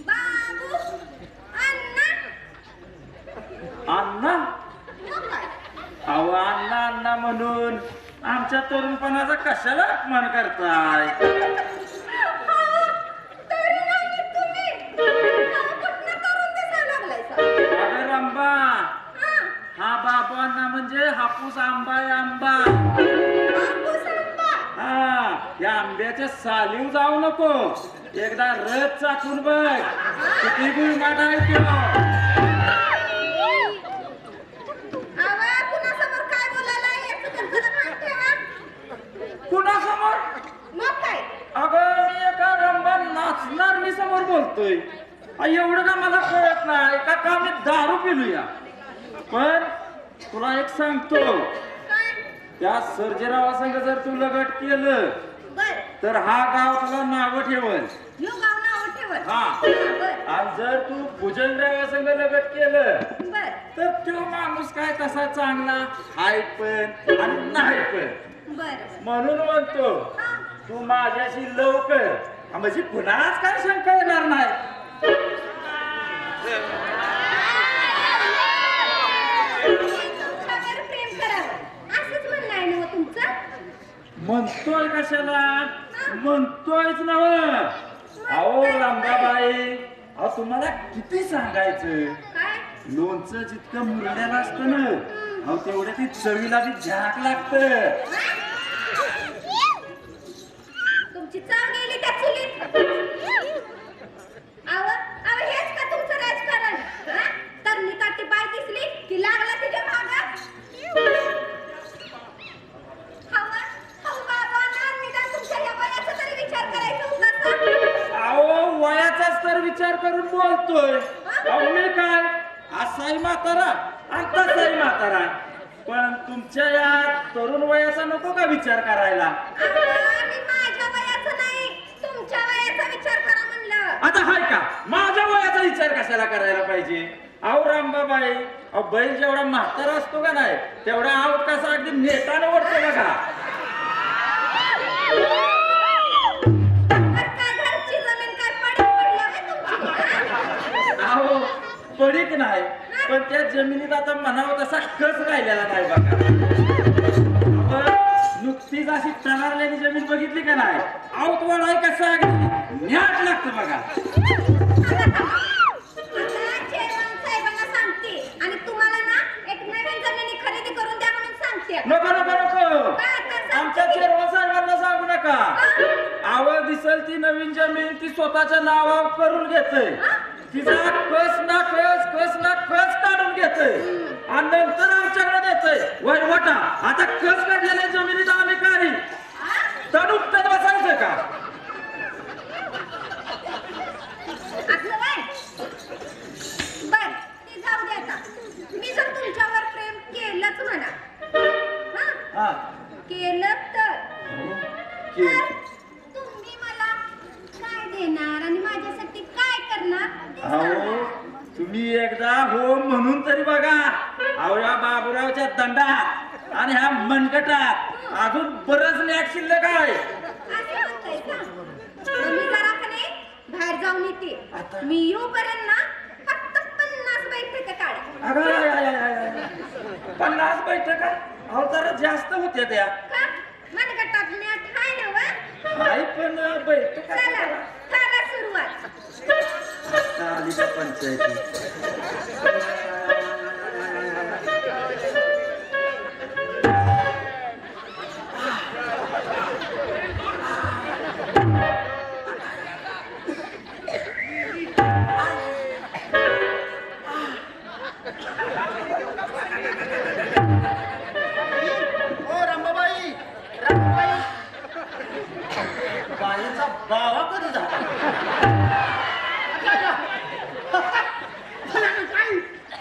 बाबू अण्णा अण्णा अहो अण्णा अण्णा म्हणून आमच्या तरुणपणाचा कशाला अपमान करताय? अरे रंबा, हा बाबू अण्णा म्हणजे हापूस आंबा आहे आंबा. हा, या आंब्याच्या सालीव जाऊ नको, एकदा रथ चाकून बघ किती गुळमाट आहे तो. कुणासमोर? अगं मी एका रंबा नाचणारी समोर बोलतोय. एवढं का मला कळत नाही का मी दारू पिलूया. पण तुला एक सांगतो, त्या सर्जेरावा संग जर तू लगट केलं तर हा गाव तुला नाव ठेवल. हा, आणि जर तू भुजंगरावा संग लगट केलं तर तो माणूस काय तसा चांगला हाय पण आणि नाही पण. म्हणून म्हणतो तू माझ्याशी लवकर, म्हणजे पुन्हाच काय शंका येणार नाही. म्हणतोय कशाला, म्हणतोयच नव. अहो रामबाबाई, अहो तुम्हाला किती सांगायचं, लोणचं जितकं मुरलेलं असतं ना, अहो तेवढ्या ती चवीला बी झाक लागत. तुमची चाव गेली त्या चुलीत. हेच का तुमचं राजकारण? तरणी काठी पाय दिसली की लागला तिच्या भागात. अहो वयाचाच तर विचार करून बोलतोय. अहो मी काय असाही म्हातारा आणि तसाही म्हातारा, पण तुमच्या या तरुण वयाचा नको का विचार करायला? माझ्या वयाचा नाही, तुमच्या वयाचा विचार करा म्हणलं. आता हाय का माझ्या वयाचा विचार कशाला करायला पाहिजे? अहो रामबाबाई, अहो बैल जेवढा म्हातारा असतो का नाही तेवढा आवत कसा अगदी नेटाने ओढतो बघा. अहो पडीक नाही, पण त्या जमिनीत आता म्हणावं तसा कस राहिलेला नाही बघा. नुकतीच अशी टनारलेली जमीन बघितली का नाही, आवत वाढाय कसा अगदी न्याट लागतं बघा. नको नको नको, आमच्या चेअरमन साहेबांना सांगू नका. आवड दिसल ती नवीन जमीन ती स्वतःच्या नावावर करून घेतय, तिचा कस ना कस काढून घेतय आणि नंतर आमच्याकडे देतय वहिवटा. आता कस काढलेल्या जमिनीत आम्ही काही तड उपटत बसायचं का? मी जर तुमच्यावर प्रेम केलंच म्हणा, केलं तर तुम्ही मला काय देणार आणि माझ्यासाठी काय करणार? अहो तुम्ही एकदा हो म्हणून तरी बघा. अहो या बाबूरावच्या दंडात आणि ह्या मनगटात अजून बरंच नॅट शिल्लक आहे. मी जरा बाहेर जाऊन येते. मी येऊपर्यंत ना फक्त 50 बैठका काढा. 50 बैठका? अहो जरा जास्त होत्या त्या. मनगटात नॅट हाय ना वा? हाय पण बैठका चला करा सुरुवात. आली का पंचायती? बावा कधी झाला?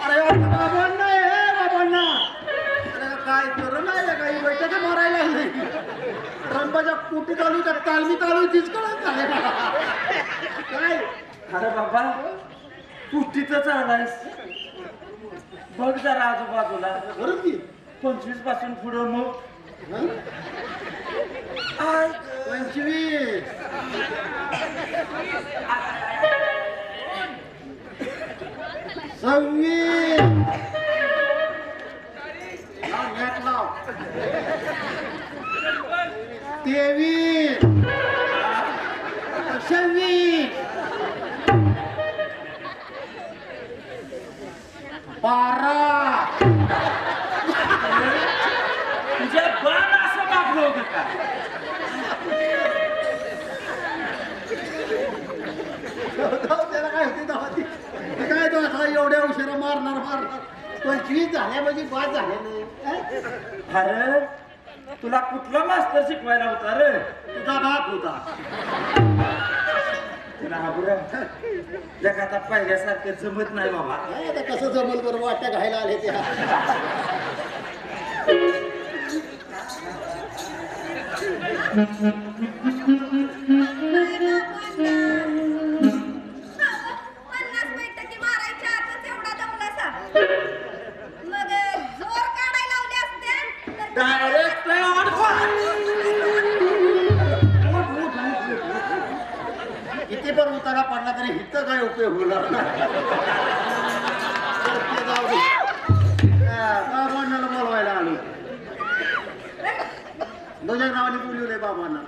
अरे बाबांना हे बाबांना काय करू नाही काही बैठक मारायला नाही. रंबाच्या कुटी चालू तर तालमी चालू तीच कळत झाले काय. अरे बाबा कुठीतच आलायस, बघ जरा आजूबाजूला. बरोबर की 25 पासून पुढं मग 25 26 नेट लाव 23 26 12 तुझ्या बाण असं मागलं होतं का? त्याला काय होते ती काय तो असा एवढ्या उशिरा मारणार 25 झाल्या म्हणजे बाद झाले नाही. अरे तुला कुठला मास्तर शिकवायला होता रे? तुझा बाप होता. तुला हाबुरा जगात पहिल्यासारखं जमत नाही बाबा. आता कसं जमल बरं वाट्या घायला आले त्या. पन्नास बैठकी मारायच्या आतच एवढा दमलासा. मग जोर काढायला लावले असते तर डायरेक्ट किती पण उतारा पडला तरी हिथं काय उपयोग होणार नाही. तर ते जाऊ दे. बाबांना बोलवायला आलो. तुझ्या नावाने बोलवलंय बाबांना.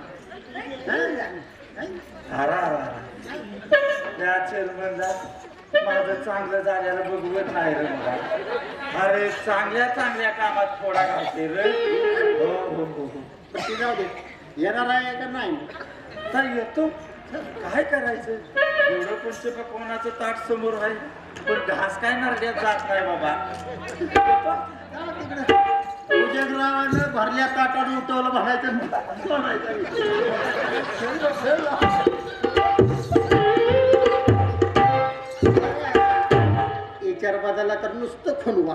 त्या चेअरमनला माझं चांगलं झाल्याला बघवत नाही रे मला. अरे चांगल्या चांगल्या कामात थोडा घालते रे. हो हो हो हो. ते जाऊ दे. येणार आहे का नाही? तर येतो. काय करायचं? एवढं कोणते पकवानाचं ताट समोर आहे पण घास काय नरड्यात जात नाही बाबा. तुझ्या ग्रावानं भरल्या ताटानं उठवलं म्हणायचं. विचार बदलला तर नुसतं खणवा.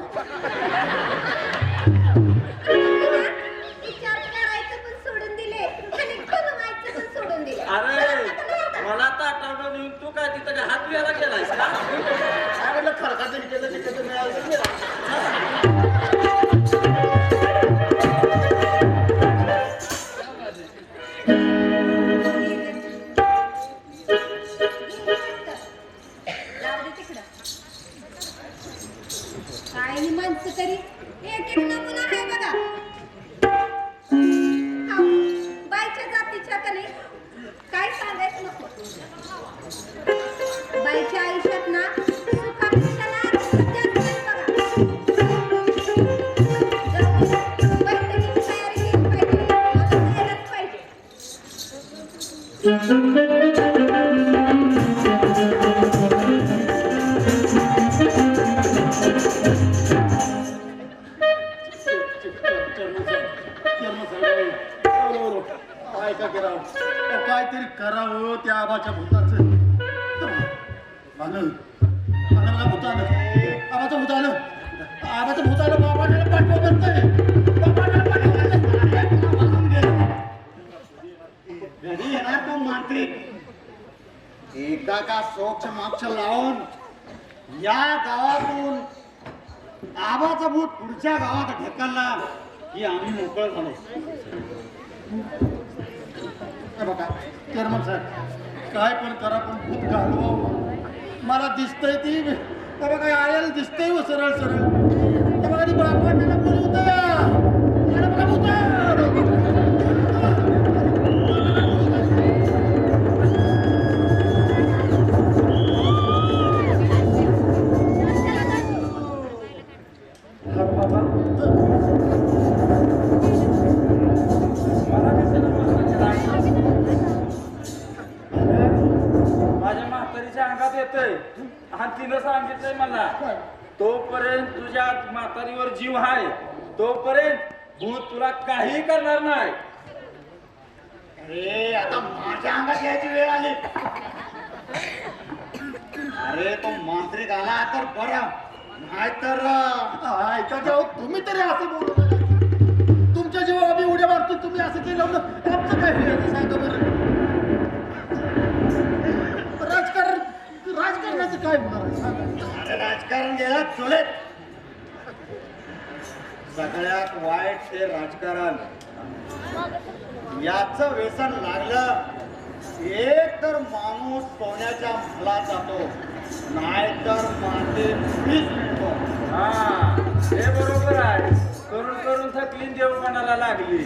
विचार करायचं पण सोडून दिले आणि बनवायचं पण सोडून दिले. अरे मला ताटावं नेऊन तू काय तिथं हात घ्यायला गेलायस का? काय म्हटलं खरकाचं केलं तिकडचं मिळालं गेला. जाऊ दे तिकडं. काय ही माणसं तरी एक एक नमुना आहे बघा. हाव, बाईच्या जातीच्या का नाही काय सांगायचं नको. बाईच्या आयुष्यात ना सुखापेक्षा ना जास्त आहे बघा. बैठकीची तयारी केली पाहिजे. मला जायलाच पाहिजे. काय करावं? काहीतरी करावं त्या आबाच्या भूताचं. आलं भूतानं. आबाचं भूतानं. आबाचं भूतानं बाबांना पाठवा म्हणतंय. घरी येणार तो मांत्रिक एकदा का सोक्ष माक्ष लावून या गावातून आबाचा भूत पुढच्या गावात ढकलला की आम्ही मोकळ झालो. बघा चेअरमन साहेब काय पण करा पण भूत घालवा. मला दिसतंय ती बघा आलेलं दिसतंय हो सरळ सरळ. बघा ती बाबांना बोलवत माझ्या म्हातारीच्या अंगात येतंय आणि तिनं सांगितलंय मला तोपर्यंत तुझ्या म्हातारीवर जीव आहे तोपर्यंत भूत तुला काही करणार नाही. अरे आता माझ्या अंगात यायची वेळ आली. अरे तो मांत्रिक आला तर बरं नाहीतर ऐका जाऊ तुम्ही तरी असं बोलू नका. तुमच्या जेव्हा आम्ही उड्या मारतो तुम्ही असं केलं आमचं काय होईल सांगा बरं. राजकारणाचं काय होणार? अरे राजकारण गेला चुलेत. सगळ्यात वाईट ते राजकारण. याचं व्यसन लागलं एक तर माणूस सोन्याच्या महलात जातो नाहीतर माते मीच मिळतो. हा हे बरोबर आहे. करून करून थकली देवपणाला लागली.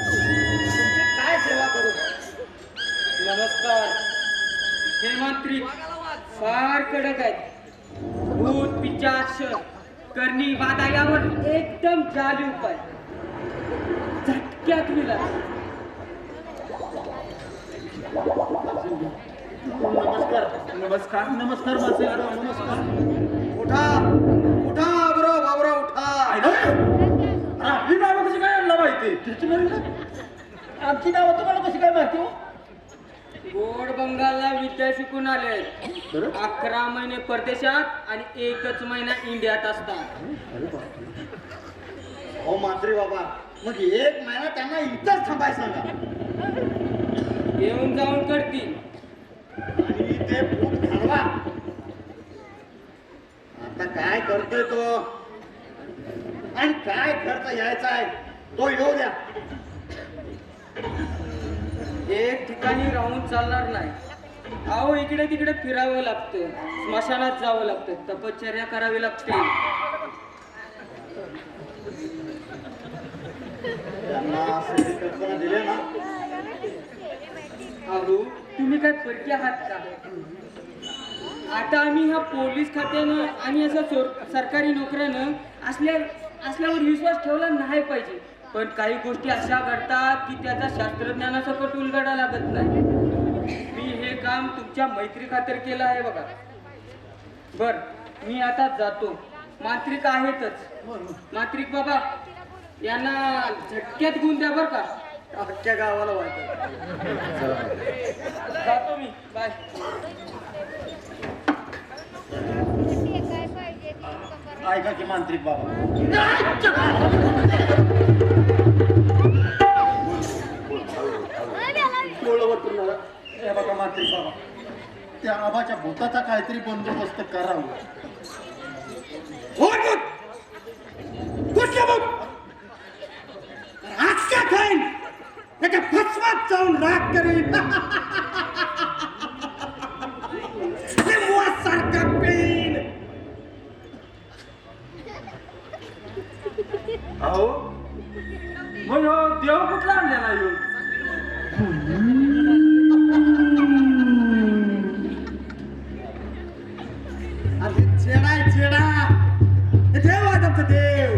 तुमची काय सेवा करू? नमस्कार. हे मंत्री फार कडक आहेत. भूत पिशाच करणी बाधा यावर एकदम जाली उपाय. झटक्यात मिळाला. नमस्कार. नमस्कार. नमस्कार मासेगार, नमस्कार. उठा उठा बाबराव उठा. अरे आपली नावं कशी काय यांना माहिती? तिची बरी ना? आमची नावं तुम्हाला कशी काय माहिती हो? गोड बंगालला विद्या शिकून आले. बरं? 11 महिने परदेशात आणि 1च महिना इंडियात असतात. अरे बापरे. हो मात्रे बाबा, मग 1 महिना त्यांना इथंच थांबाय सांगा. येऊन जाऊन करतील. आणि ते भूत घालवा. आता काय करतोय तो आणि काय खर्च यायचा आहे तो येऊ द्या. एक ठिकाणी राहून चालणार नाही. अहो इकडे तिकडे फिरावं लागतं. स्मशानात जावं लागतं. तपश्चर्या करावी लागते. त्यांना असे कल्पना दिले ना, अहो तुम्ही काय परके आहात का? आता आम्ही ह्या पोलीस खात्यानं आणि असं सरकारी नोकऱ्यानं असल्यावर विश्वास ठेवला नाही पाहिजे. पण काही गोष्टी अशा घडतात की त्याचा शास्त्रज्ञानासकट उलगडा लागत नाही. मी हे काम तुमच्या मैत्री खातर केलं आहे बघा. बर मी आता जातो. मांत्रिक आहेतच. मांत्रिक बाबा यांना झटक्यात गुण द्या बर का. अख्ख्या गावाला वाटत. जातो मी. बाय. ऐका की मांत्रिक बाबा, हे बघा मांत्रिक बाबा, त्या आबाच्या भूताचा काहीतरी बंदोबस्त करावा. कुठलं भूत? आजच्या खाईन त्याच्या फसवात जाऊन राग करेन. सारखा पेन. अहो मग ह्यो देव कुठला आणलेला येऊन? अरे चेडा चेडा, हे देव आहे आमचं देव.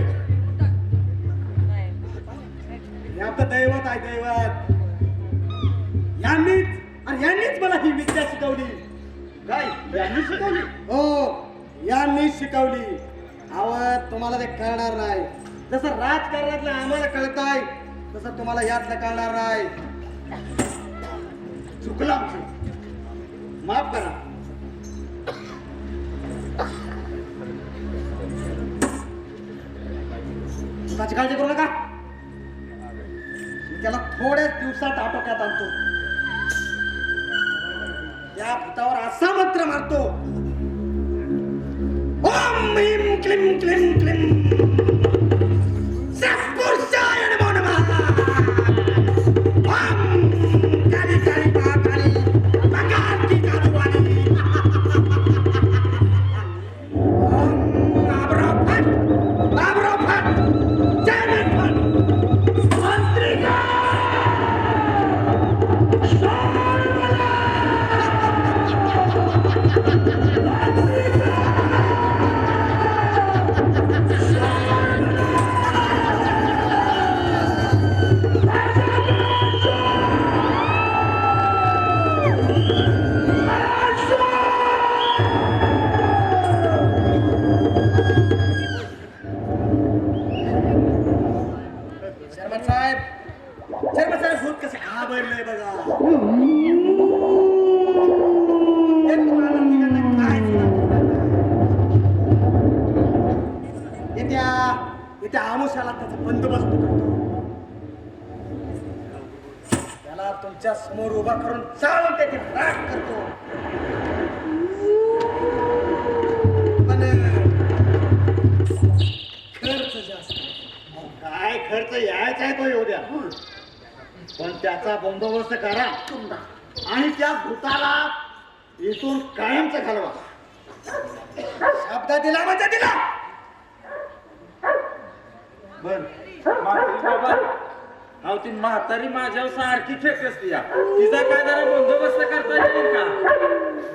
हे आमचं दैवत आहे दैवत. यांनीच मला ही विद्या शिकवली. काय यांनी शिकवली? हो यांनी शिकवली. अहो तुम्हाला ते कळणार नाही. जसं राजकारणातलं आम्हाला कळत आहे तसं तुम्हाला यातलं कळणार नाही. चुकलं आमचं, माफ करा. त्याची काळजी करू नका. मी त्याला थोड्याच दिवसात आटोक्यात आणतो. त्या भूतावर असा मंत्र मारतो, ओम ह्रीं क्लीं क्लीं क्लीं सत्पुरुषाय नमो नमः. ओम काली काली महाकाली बंगाल की जादूवाली. ओम बाबराव फट जय फट मंत्रिका शर्मा साहेब भूत कसं घाबरलंय बघा. हे तुम्हाला तिघांना काय येत्या आमुष्याला त्याचा बंदोबस्त करतो. त्याला तुमच्या समोर उभा करून चालून त्याची राख करतो. पण खर्च जास्त. काय खर्च यायचा आहे तो येऊ द्या, पण त्याचा बंदोबस्त करा आणि त्या भूताला इथून कायमच घालवा. शब्द दिला म्हणजे दिला. बर म्हातारी बाबा, अहो ती म्हातारी माझ्यावर सारखी फेकसती या. तिचा काय जरा बंदोबस्त करता येईल का?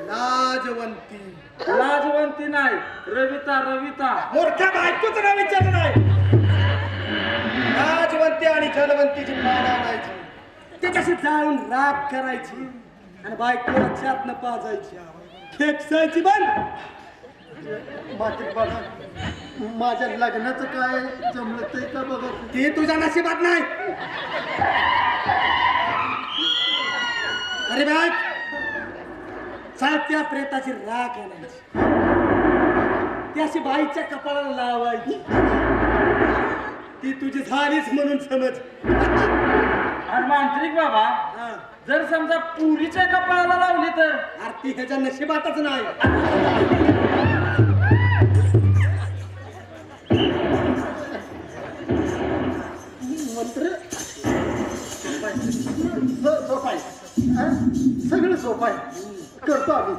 लाजवंती. लाजवंती नाही, रविता रविता. मोठ्या बायकोच नाव विचारलं नाही. लाजवंती आणि जलवंतीची पानं आणायची, त्याच्याशी जाळून राख करायची आणि बायकोला छातनं पाजायची, खेकसायची बंद. माझ्या लग्नाचं काय जमलं का बघा, ते तुझ्या नशिबात नाही. अरे बाय, चालत्या प्रेताची राख आणायची, ती अशी बाईच्या कपाळाला लावायची. ती तुझी झालीच म्हणून समज. आणि मांत्रिक बाबा, जर समजा पुरीच्या कपाळाला लावली तर? आरती ह्याच्या नशिबातच नाही. मंत्र सोपाय, सगळं सोपाय करतो आम्ही.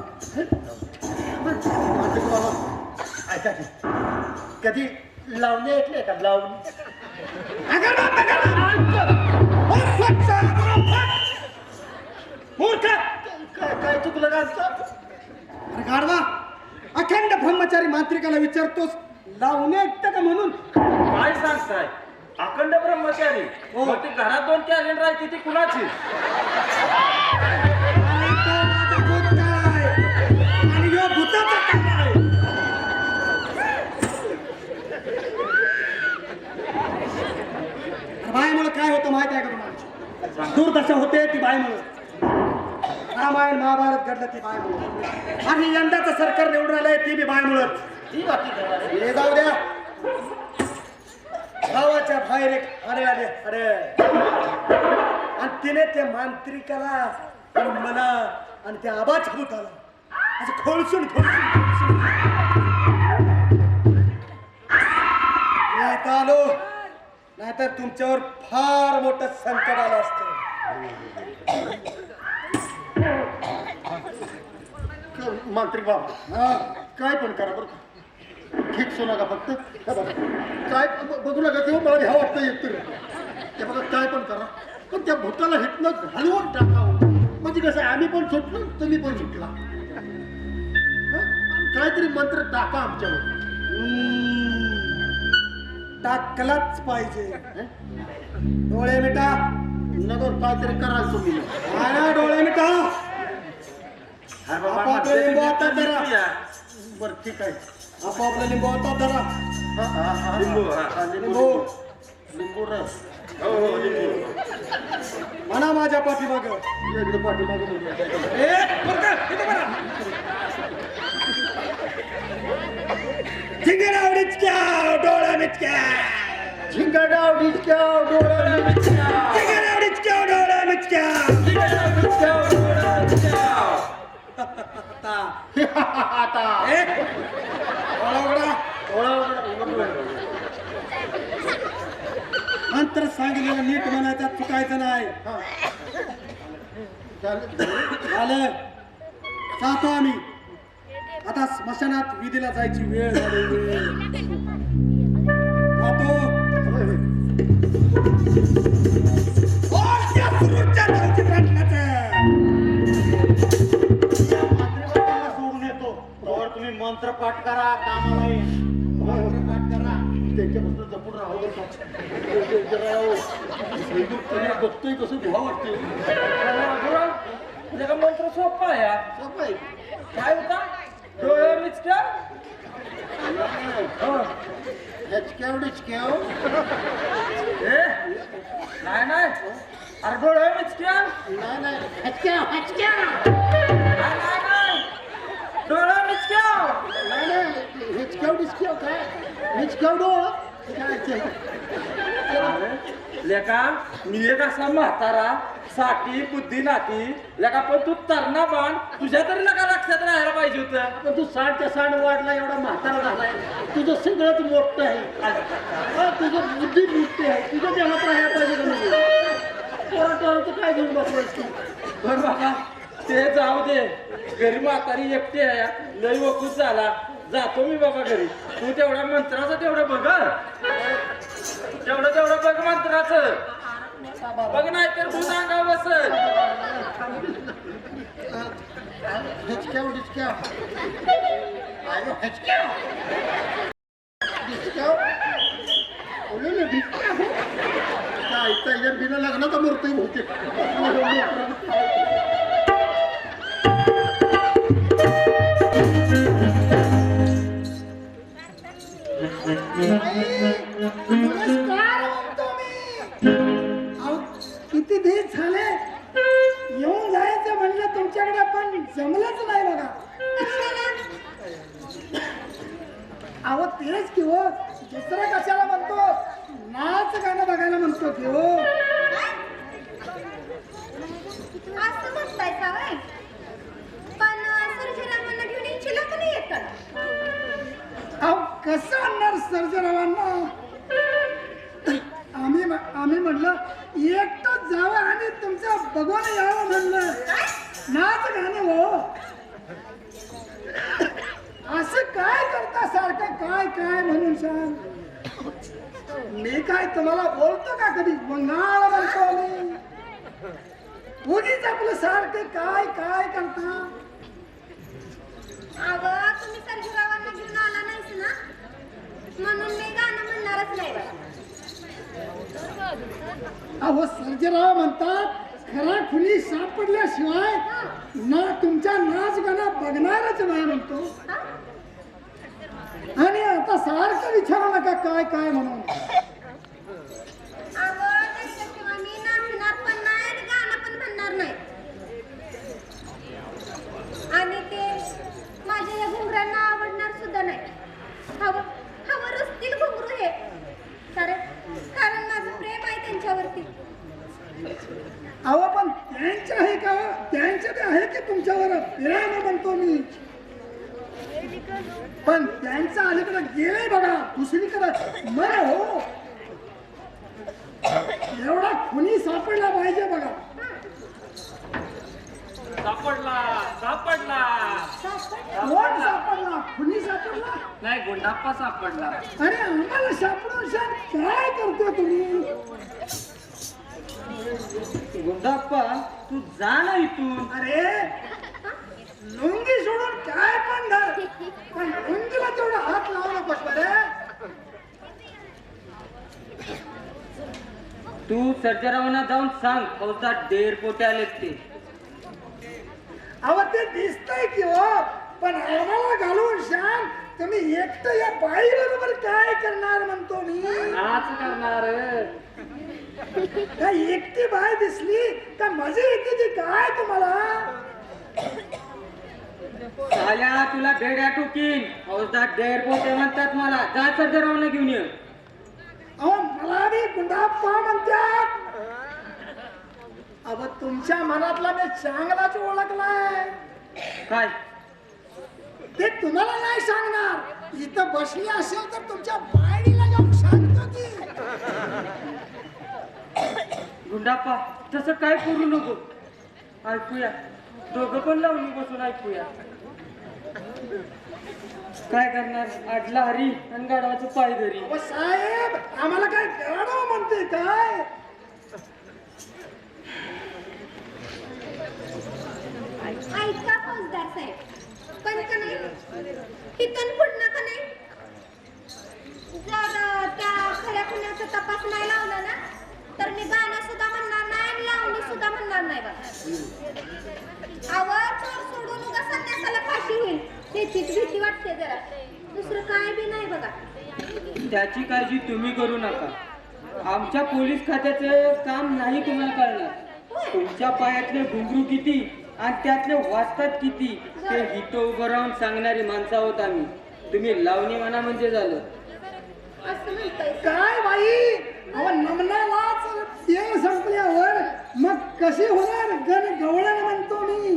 ऐका की, कधी लावणी ऐकले का? लावणी काय चुकलं का? गाडवा, अखंड ब्रह्मचारी मांत्रिकाला विचारतोस लावणी ऐकतं का म्हणून? काय सांगताय? अखंड ब्रह्मचारी? हो. मग ती घरात 2 कॅलेंडर आहे, ती कुणाची? आणि ह्यो भूताचा काय? बायमुळे काय होतं माहिती आहे का तुम्हाला? दुर्दशा होते ती बायमुळे. रामायण महाभारत घडलं ती बायमुळे, आणि यंदाचं सरकार निवडून आलंय ती बी बायमुळे. हे जाऊ द्या. गावाच्या बाहेर एक अरे आले, अरे, आणि तिने त्या मांत्रिकाला आणि मला आणि त्या आबाच भूताला असं खोलसून येत आलो, नाहीतर तुमच्यावर फार मोठं संकट आलं असतं. मांत्रिक बाबा, काय पण करा बरं का, खेकसू नका फक्त. काय बघू नका किंवा मला ह्या वाटतं येत ते बघा, काय पण करा, पण त्या भूताला हितनं घालवून टाकावं. म्हणजे कसं, आम्ही पण सुटलो, तुम्ही पण सुटला. काहीतरी मंत्र टाका आमच्यावर. टाकलाच पाहिजे. डोळे मिटा. नगर काहीतरी कराल तुम्ही. डोळे मिटा. आपापले लिंबू आता धरा. बर ठीक आहे, आपापला लिंबू आता धरा. लिंबू लिंबू रस. म्हणा माझ्या पाठीमाग. इकडे पाठीमाग झिंगडावडीच्या डोळा मिचक्या. झिंगडावडीच्या डोळा मिचक्या. झिंगडावडीच्या डोळा मिचक्या. मंत्र सांगितलेलं नीट म्हणायचा, चुकायचं नाही. झालं, जातो आम्ही आता. स्मशानात विधीला जायची वेळ झाली. जातो. तुम्ही मंत्र पाठ करा, कामाला मंत्र पाठ करा. त्यांच्यापासून जपून राहावं. बघतोय कसं भुवा वाटतोय. त्याचा मंत्र सोपा आहे. सोपं आहे. काय होता? डोळे मिचक्या. नाही नाही, अरे डोळे मिचक्या. नाही डोळे मिचक्या. हिचक्याव डिचक्याव काय? हिचक्याव डोळा. लेका मी एक असा म्हातारा साठी बुद्धी नाती लेका, पण तू तरणा बाण तुझ्या तरी लेका लक्षात राहायला पाहिजे होतं. आता तू 60च्या 60 वाढला, एवढा म्हातारा झालाय. तुझं सगळंच मोठं आहे. तुझं बुद्धी मोठी आहे. तुझं ध्यानात राहायला पाहिजे का नाही? पोराटोराचं काय घेऊन बसवायचं तू? बर बाबा ते जाऊ दे. घरी म्हातारी एकटी आहे, लय वकूच झाला. जातो मी बाबा घरी. तू तेवढ्या मंत्राचं तेवढं बघ हं. तेवढं बघ मंत्राचं बघ, नाही तर तू सांगा बसल. हिचक्याव डिचक्याव आयो हिचक्याव डिचक्याव बोलू ना डिचक्याव. काय बिना लग्नाचा मूर्ती होते. नमस्कार म्हणतो मी. अहो, किती दिवस झाले येऊन जायचं म्हणलं तुमच्याकडे, पण जमलंच नाही बघा. अहो तेच की हो, दुसरं कशाला म्हणतो, नाच गाणं बघायला म्हणतो की हो. असं म्हणताय का वय? पण सर्जेरावांना घेऊन इच्छिला का नाही येत? अहो कसं आणणार सर्जेरावांना? आम्ही म्हटलं एकटंच जावं आणि तुमचं बघून यावं म्हणलं. नाच गाणं हो. असं काय करता सारखं काय म्हणून सांग. मी काय तुम्हाला बोलतो का कधी? बंगाळ म्हणतो मी. उगीच आपलं सारखं काय करता. अगं तुम्ही सर्जेरावांना घेऊन आला नाहीस ना, म्हणून मी गाणं म्हणणारच नाही बा. अहो सर्जेराव म्हणतात खरा खुली सापडल्याशिवाय ना तुमच्या नाच गाणं बघणारच नाही म्हणतो. आणि आता सारखं विचारू नका काय म्हणून. अगं त्याच्याशिवाय मी नाचणार पण नाही आणि गाणं पण म्हणणार नाही. आणि ते माझ्या या घुंगरांना आवडणार सुद्धा नाही. हवं रुसतील घुंगरू हे कारण माझं प्रेम आहे त्यांच्यावरती. अहो पण त्यांच्या आहे का? त्यांच्या बी आहे की तुमच्यावर प्रेम म्हणतो मी. पण त्यांचं अलीकडे गेलंय बघा दुसरीकडे. मला हो एवढा खुनी सापडला पाहिजे बघा. सापडला कोण सापडला? खुनी सापडला नाही, गुंडाप्पा सापडला. अरे आम्हाला सापडून सांग काय करतो तुम्ही? गुंडाप्पा तू जा ना इथून. अरे लुंगी सोडून काय पण धर, पण लुंगीला तेवढा हात लावू नकोस बरे. तू सर्जेरावांना जाऊन सांग फौजदार डेरपोटे आले ते. अहो ते दिसतंय की हो, पण आम्हाला घालून सांग तुम्ही एकटं या बाई बरोबर काय करणार म्हणतो मी. नाच करणार. काय एकटी बाई दिसली का मजा येते ती काय तुम्हाला? साल्या तुला बेड्या टुकीन. फौजदार डेरपोटे म्हणतात मला. जा सर्जेरावांना घेऊन ये. अहो मला बी गुंडाप्पा म्हणतात. अहो तुमच्या मनातला मी चांगलाच ओळखलाय. काय ते तुम्हाला नाही सांगणार. इथं बसली असेल तर तुमच्या बायडीला जाऊन सांगतो की. गुंडाप्पा तसं काय करू नको. ऐकूया, दोघं पण लावून बसून ऐकूया. काय करणार? आडला हरी आणि गाढवाचं पाय घरी. अहो साहेब आम्हाला काय गाढव म्हणते काय? ऐका फौजदार साहेब, पण का नाही तिथून पुढनं का नाही जर त्या खऱ्या खुन्याचा तपास नाही लावला ना, तर मी गाणं सुद्धा म्हणणार नाही आणि लावणी सुद्धा म्हणणार नाही बघा. आवाज चोर सोडून उगा संन्यासाला फाशी होईल त्याचीच भीती वाटते जरा. दुसरं काय बी नाही बघा. त्याची काळजी तुम्ही करू नका. आमच्या पोलीस खात्याचं काम नाही तुम्हाला कळणार. तुमच्या पायातले घुंगरू किती आणि त्यातले वाचतात किती ते हिथं उभं राहून सांगणारी माणसं आहोत आम्ही. तुम्ही लावणी म्हणा म्हणजे झालं. असं म्हणताय काय बाई अहो नमनालाच तेल संपल्यावर मग कशी होणार गण गवळण म्हणतो मी.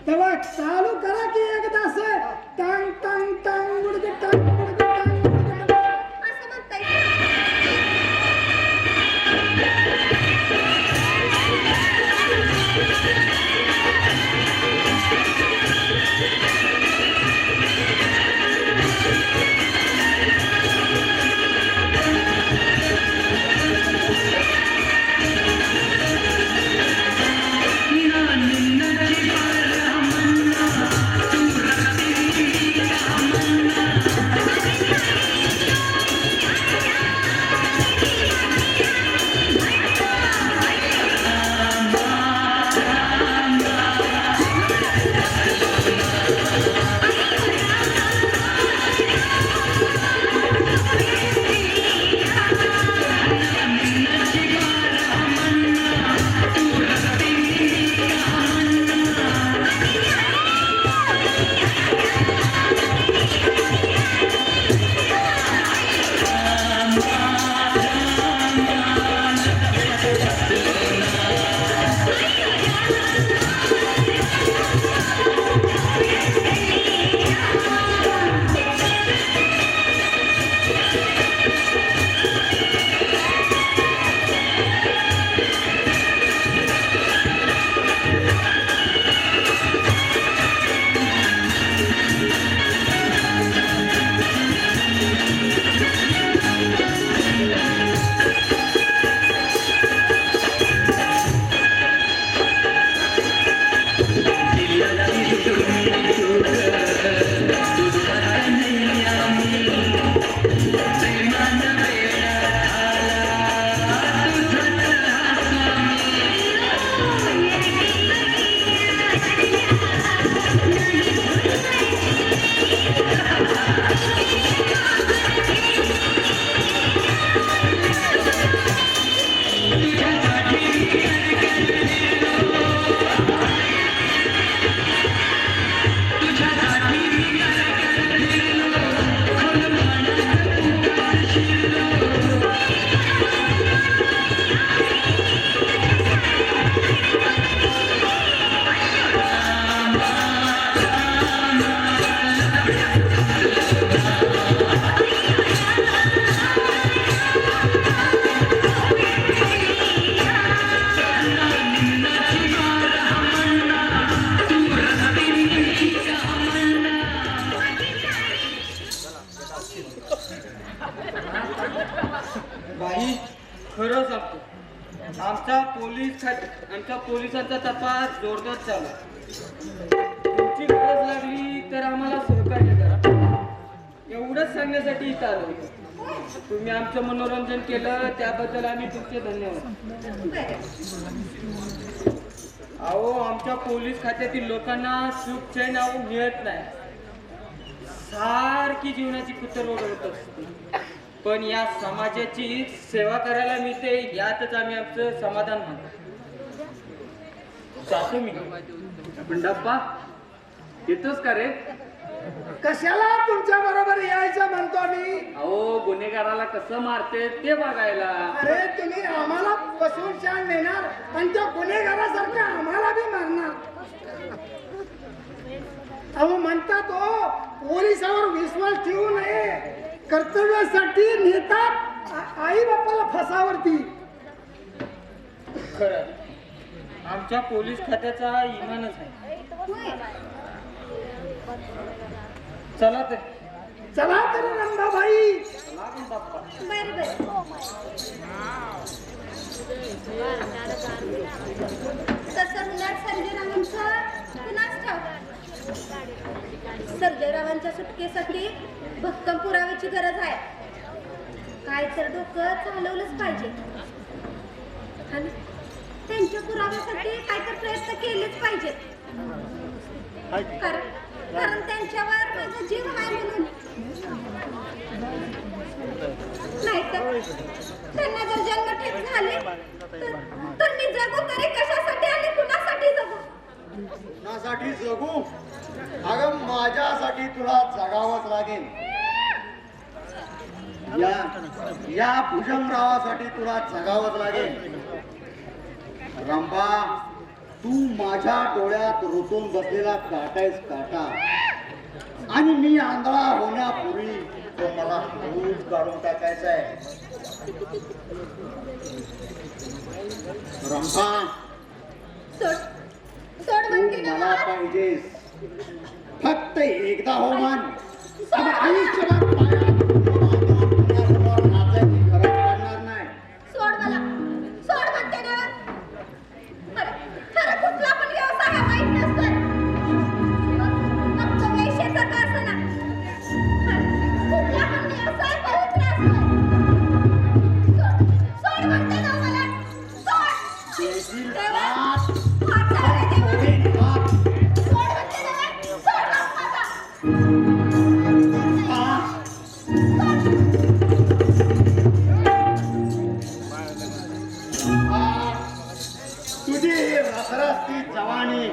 तेव्हा चालू करा की एकदा असं टांग टांग टांग गुडगे टांग गुडगे टांग गुडगे. असं म्हणता येईल. बाई खरं सांगतो, आमच्या पोलिसांचा तपास जोरदार चालू आहे. तुमची गरज लागली तर आम्हाला सहकार्य करा, एवढंच सांगण्यासाठी इथं आलो होतो. तुम्ही आमचं मनोरंजन केलं त्याबद्दल आम्ही तुमचे धन्यवाद. अहो आमच्या पोलीस खात्यातील लोकांना सुख चैन मिळत नाही, सारखी जीवनाची कुतर ओढवत असते. पण या समाजाची सेवा करायला मिळते यातच आम्ही आमचं समाधान मानतो. जातो मी. बंडाप्पा येतोस का रे? कशाला तुमच्या बरोबर यायचं म्हणतो मी. अहो गुन्हेगाराला कसं मारते ते बघायला. अरे तुम्ही आम्हाला बसून शान देणार आणि त्या गुन्हेगारासारखं आम्हाला बी मारणार. अहो म्हणतात हो पोलिसावर विश्वास ठेवू नये, कर्तव्यासाठी नेतात आई बापाला फसावरती. खरं आमच्या पोलीस खात्याचा इमानच आहे. चला तर. चला तर रंभाबाई. बर बर. तसं होणार सर्जेरावांचं कुणास ठाऊक. सर्जेरावांच्या सुटकेसाठी भक्कम पुराव्याची गरज आहे. काय तर डोकं चालवलंच पाहिजे आणि त्यांच्या पुराव्यासाठी काय तर प्रयत्न केलेच पाहिजेत. कारण त्यांच्यावर माझा जीव आहे म्हणून. नाहीतर त्यांना जर जन्मठेप झाले तर मी जगू तरी कशासाठी आणि कुणासाठी जगू? कुणासाठी जगू? अगं माझ्यासाठी तुला जगावंच लागेल. या भुजंगरावासाठी तुला जगावंच लागेल. रंभा, तू माझ्या डोळ्यात रुतून बसलेला काटायस काटा, आणि मी आंधळा होण्यापूर्वी तो मला खूप काढून टाकायचा आहे. रंभा, सोड सोड तू म्हणते ना मला मला. पाहिजेस. फक्त एकदा हो मान. आता आयुष्यभर पायात तुझ्यासमोर नाचायची गरज पडणार नाही. सोड मला. सोड म्हणते ना. खरं कुठला पण व्यवसाय हा वाईट नसतोय. फक्त पैशाचा का असेना. कुठला पण व्यवसाय पवित्र असतोय. सोड म्हणते ना मला. सोड. देशील देवा. हात, हात चालले देवा. पुढे हात. सोड म्हणते ना. सोड हात माझा. हात. तुझी ही रसरसती जवानी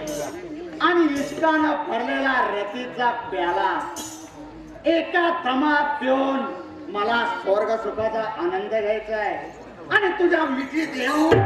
आणि इश्कानं भरलेला रतीचा प्याला एका दमात पिऊन मला स्वर्ग सुखाचा आनंद घ्यायचा आहे, आणि तुझ्या मिठीत येऊन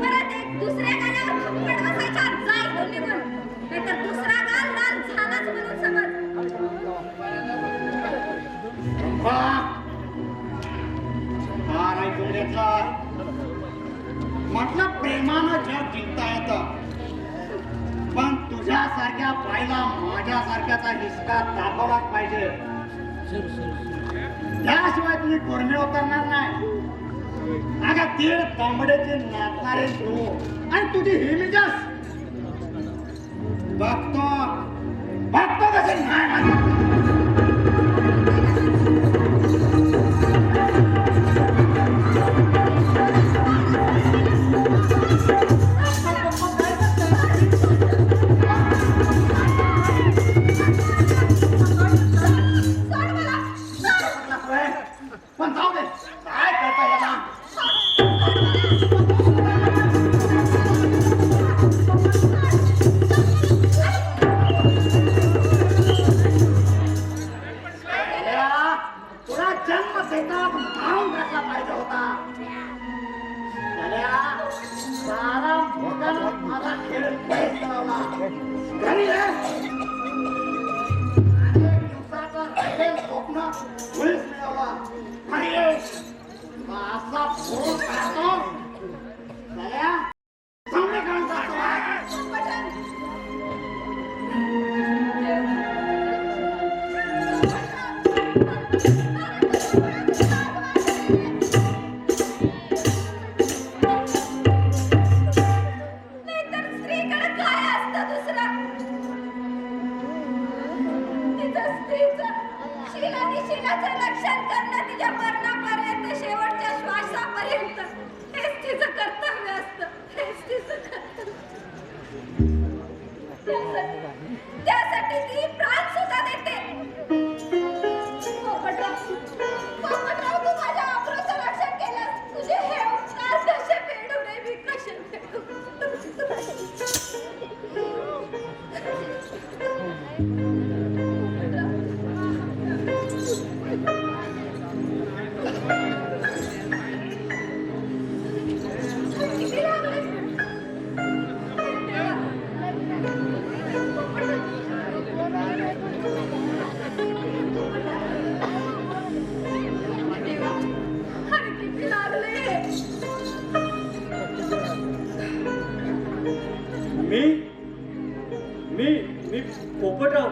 परत एक दुसऱ्या गाण्यावर थप्पड बसायच्या जाय तो निघून. नाहीतर दुसरा गाल लाल झालाच म्हणून समज. रंभा, हा नाही तुमचा म्हटलं प्रेमानं जग जिंकता येतं, पण तुझ्यासारख्या बाईला माझ्यासारख्याचा हिसका दाखवलाच पाहिजे. त्याशिवाय तुम्ही कोरमे उतरणार नाही. अगं तीळ तांबड्याचे नाचणारे तू आणि तुझी ही मिजाज बघतो बघतो कसे नाही म्हणत. सोड मला. सोड. पण जाऊ दे, काय करता याला. साल्या, तुला जन्म देतात मारून टाकला पाहिजे होता. साल्या, सारा भोगानं माझा खेळ खेळ करावला. घरी ये. अनेक दिवसाचं राहिलेलं स्वप्न धुळीस मिळवला. घरी ये. असा फोन काढतो. साल्या, चांगले काढून जातो. नाहीतर स्त्रीकडे काय असतं दुसरं. तिचं स्त्रीचं शील आणि शीलाचं रक्षण करणं तिच्या मरणापर्यंत, शेवटच्या श्वासापर्यंत हेच तिचं कर्तव्य असतं. हेच तिचं कर्तव्य. त्यासाठी ती प्राण सुद्धा देते. पोपटराव, तू माझ्या आबरूचं रक्षण केलंस. तुझे हे उपकार कसे फेडू रे मी, कसे फेडू. किती लागले? अरे किती लागले? मी मी मी पोपटराव.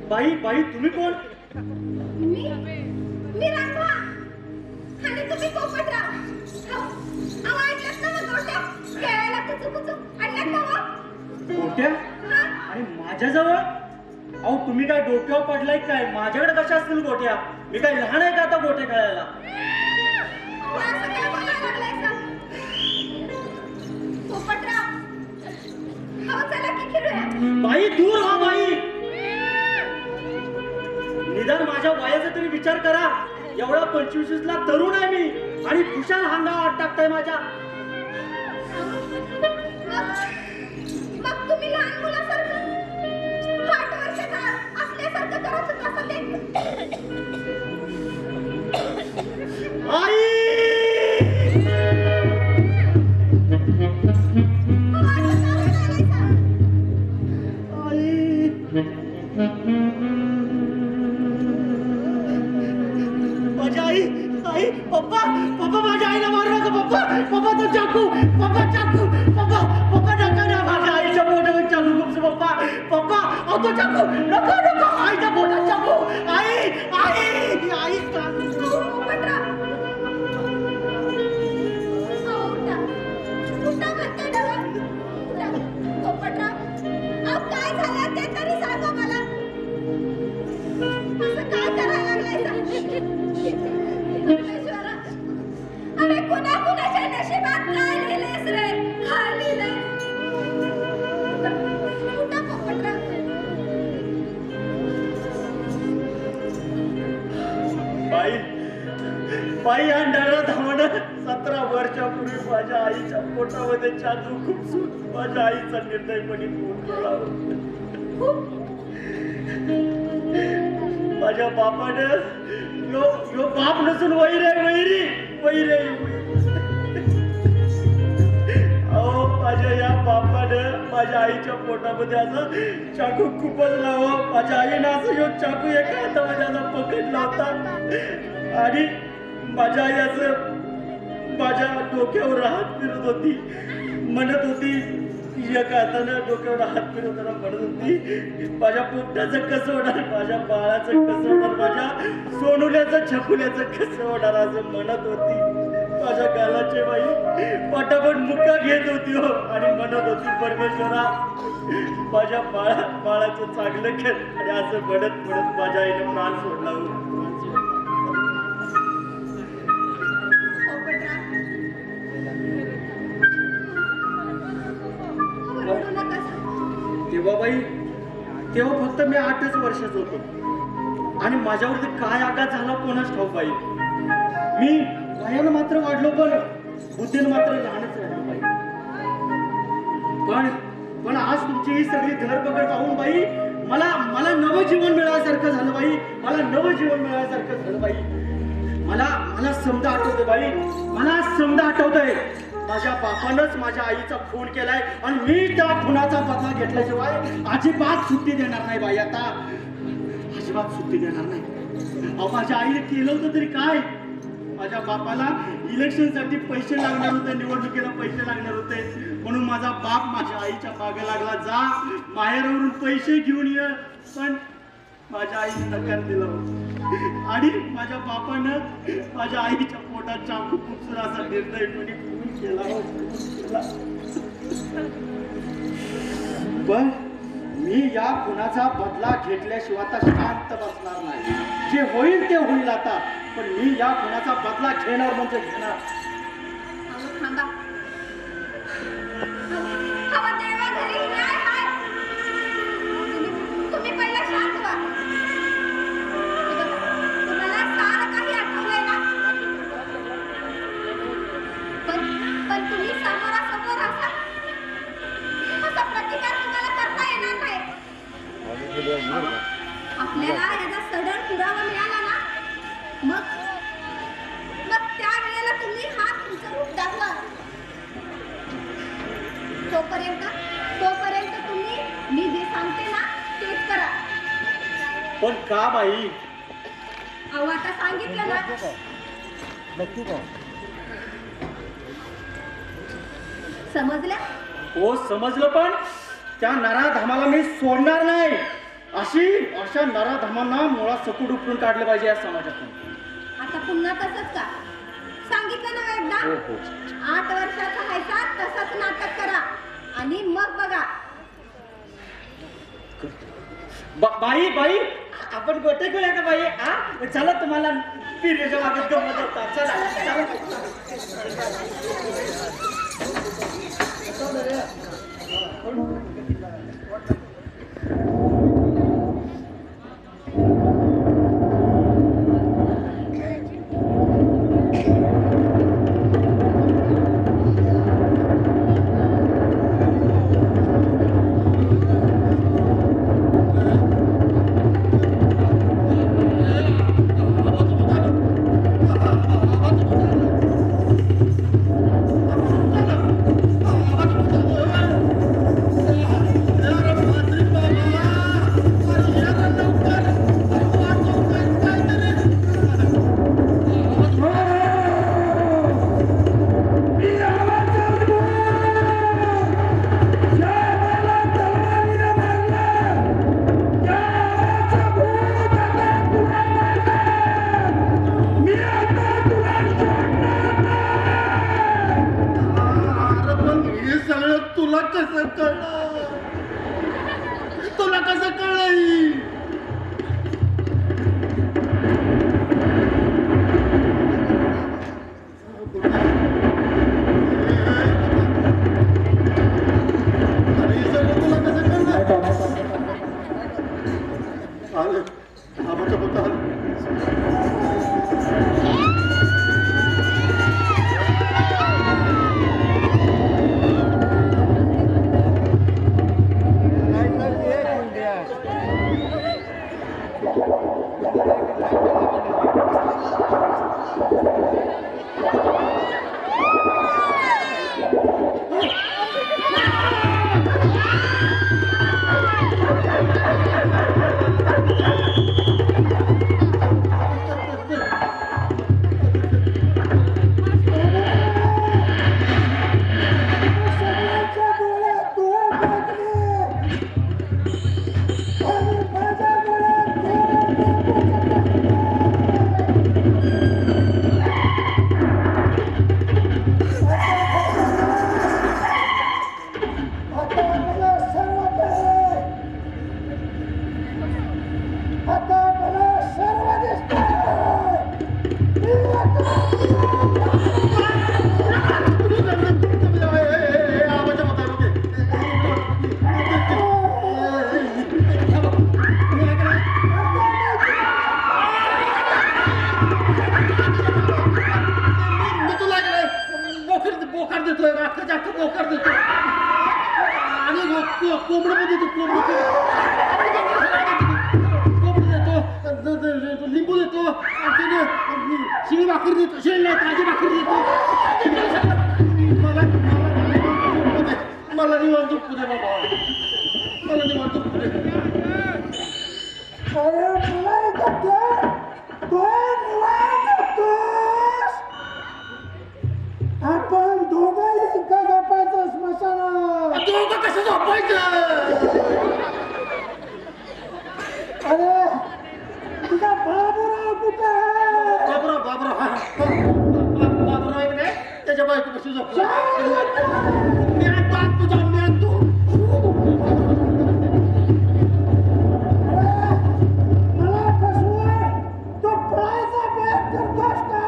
बाई बाई तुम्ही कोण? मी राघवा. आणि तुम्ही पोपटराव. अहो, ऐकलंत ना मग गोट्या? खेळायला कुचू आणल्यात ना मग? गोट्या? हा? आणि माझ्याजवळ? अहो तुम्ही काय डोक्यावर पडलाय काय? माझ्याकडे कशा असतील गोट्या? मी काय लहान आहे का आता गोटे खेळायला? असं काय बोलायला लागलायसा? पोपटराव, अहो चला की खेळू बाई दूर व्हा बाई. निदान माझ्या वयाचा तरी विचार करा. एवढा 25ला तरुण आहे मी आणि खुशाल अंगावर टाकताय माझ्या. मग तुम्ही लहान मुलासारखं 8 वर्षाचा असल्यासारखं करत होता असं ते. आई माझ्या आई आई पप्पा पप्पा माझ्या आईला मारू नका. पप्पा पप्पा तो चाकू. पप्पा चाकू. पप्पा पप्पा नका ना माझ्या आईच्या पोटावर चाकू. खूपच पप्पा पप्पा अहो तो चाकू नको नको. आईच्या पोटात चाकू. आई आई आई चाकू. पोपटराव. अहो, उठा. उठा म्हणते ना. उठा. पोपटराव, अहो, काय झालं ते तरी सांगा मला. असं काय करायला लागलाय परमेश्वरा? अरे कुणाच्या नशिबात काय लिहिलेस रे? काय लिहिलंय? उठा पोपटराव. बाई बाई अंधारा धावणं 17 वर्षापूर्वी माझ्या आईच्या पोटामध्ये चाकू खुपसून माझ्या आईचा निर्दयपणे खून केला. माझ्या बापानं यो बाप नसून वैर आहे. वैर आहे. अहो माझ्या या बापानं माझ्या आईच्या पोटामध्ये असं चाकू खूपच लावा. माझ्या आईनं असं यो चाकू एका हातामध्ये असं पकडला होता आणि माझ्या आई असं माझ्या डोक्यावर हात फिरत होती. म्हणत होती एका हातानं डोक्यावर हात फिरवताना म्हणत होती माझ्या पोपटाचं कसं होणार, माझ्या बाळाचं कसं होणार, माझ्या सोनुल्याचं छकुल्याचं कसं होणार असं म्हणत होती. माझ्या गालाचे बाई पटापट मुक्का घेत होती हो आणि म्हणत होती परमेश्वरा माझ्या बाळाचं चांगलं कर. आणि असं म्हणत माझ्या आईने प्राण सोडला हो. तेव्हा बाई तेव्हा फक्त मी 8च वर्षाचा होतो आणि माझ्यावरती काय आघात झाला कोणाच ठाऊक बाई. मी वयानं मात्र वाढलो पण बुद्धीनं मात्र लहानच राहिलो बाई. पण आज तुमची ही सगळी धरपकड पाहून बाई मला नवं जीवन मिळाल्यासारखं झालं बाई. मला नवं जीवन मिळाल्यासारखं झालं बाई. मला समजा आठवतंय बाई. मला समजा आठवतंय माझ्या बापानंच माझ्या आईचा खून केलाय आणि मी त्या खुनाचा बदला घेतल्याशिवाय अजिबात सुट्टी देणार नाही बाई. आता अजिबात सुट्टी देणार नाही. अहो माझ्या आईने केलं होतं तरी काय. माझ्या बापाला इलेक्शनसाठी पैसे लागणार होते, निवडणुकीला पैसे लागणार होते म्हणून माझा बाप माझ्या आईच्या मागे लागला. जा माहेरवरून पैसे घेऊन ये. पण माझ्या आईने नकार दिला आणि माझ्या बापानं माझ्या आईच्या पोटात चाकू खुपसून असा निर्दयपणे खून केला. पण मी या खुनाचा बदला घेतल्याशिवाय आता शांत बसणार नाही. जे होईल ते होईल आता. पण मी या खुनाचा बदला घेणार म्हणजे घेणार. थांबा. अहो देवा घरी न्याय हाय. तुम्ही पहिला शांत व्हा. तुम्हाला सारं काही आठवलंय ना. पण तुम्ही समोरासमोर असा प्रतिकार तुम्हाला करता येणार नाही. आपल्याला याचा सडन पुरावा मिळाला ना मग त्यावेळेला तुम्ही हात तुमचं रूप दाखवा. तोपर्यंत तुम्ही मी जे सांगते ना तेच करा. पण का बाई. अहो आता सांगितलं ना. समजलं? हो समजलं. पण त्या नराधामाला मी सोडणार नाही. अशा नराधामांना मुळात सकूट उपटून काढलं पाहिजे या समाजातून. आता पुन्हा तसंच का? सांगितलं ना एकदा. 8 वर्षाचा व्हायचा तसंच नाटक करा आणि मग बघा. बाई बाई आपण गोटे खेळूया का बाई. चला तुम्हाला पिरेच्या मागे गमत होता. चला चला कसं कळलं? तुला कसं कळलं? अरे हे सगळं तुला कसं कळलं? आलं आबाचं होतं आलं. बोकार देतोय बोकार देतोय आणि कोंबड पण देतो कोंबड देतो लिंबू देतो शिळी भाकरी देतो शिळी नाही ताजी भाकरी देतो मला निवांत पुढे बाबा मला निवांत पुढे आपण दोघंही इतका झोपायचं स्मशानात. दोघं कसं झोपायचं? अरे तुझा बाबूराव कुठे आहे? बाबूराव नाही त्याच्या बायकोपाशी झोपला. मी आणतो तुझा मी आणतो. मला फसवून तू पळायचा प्रयत्न करतोस का?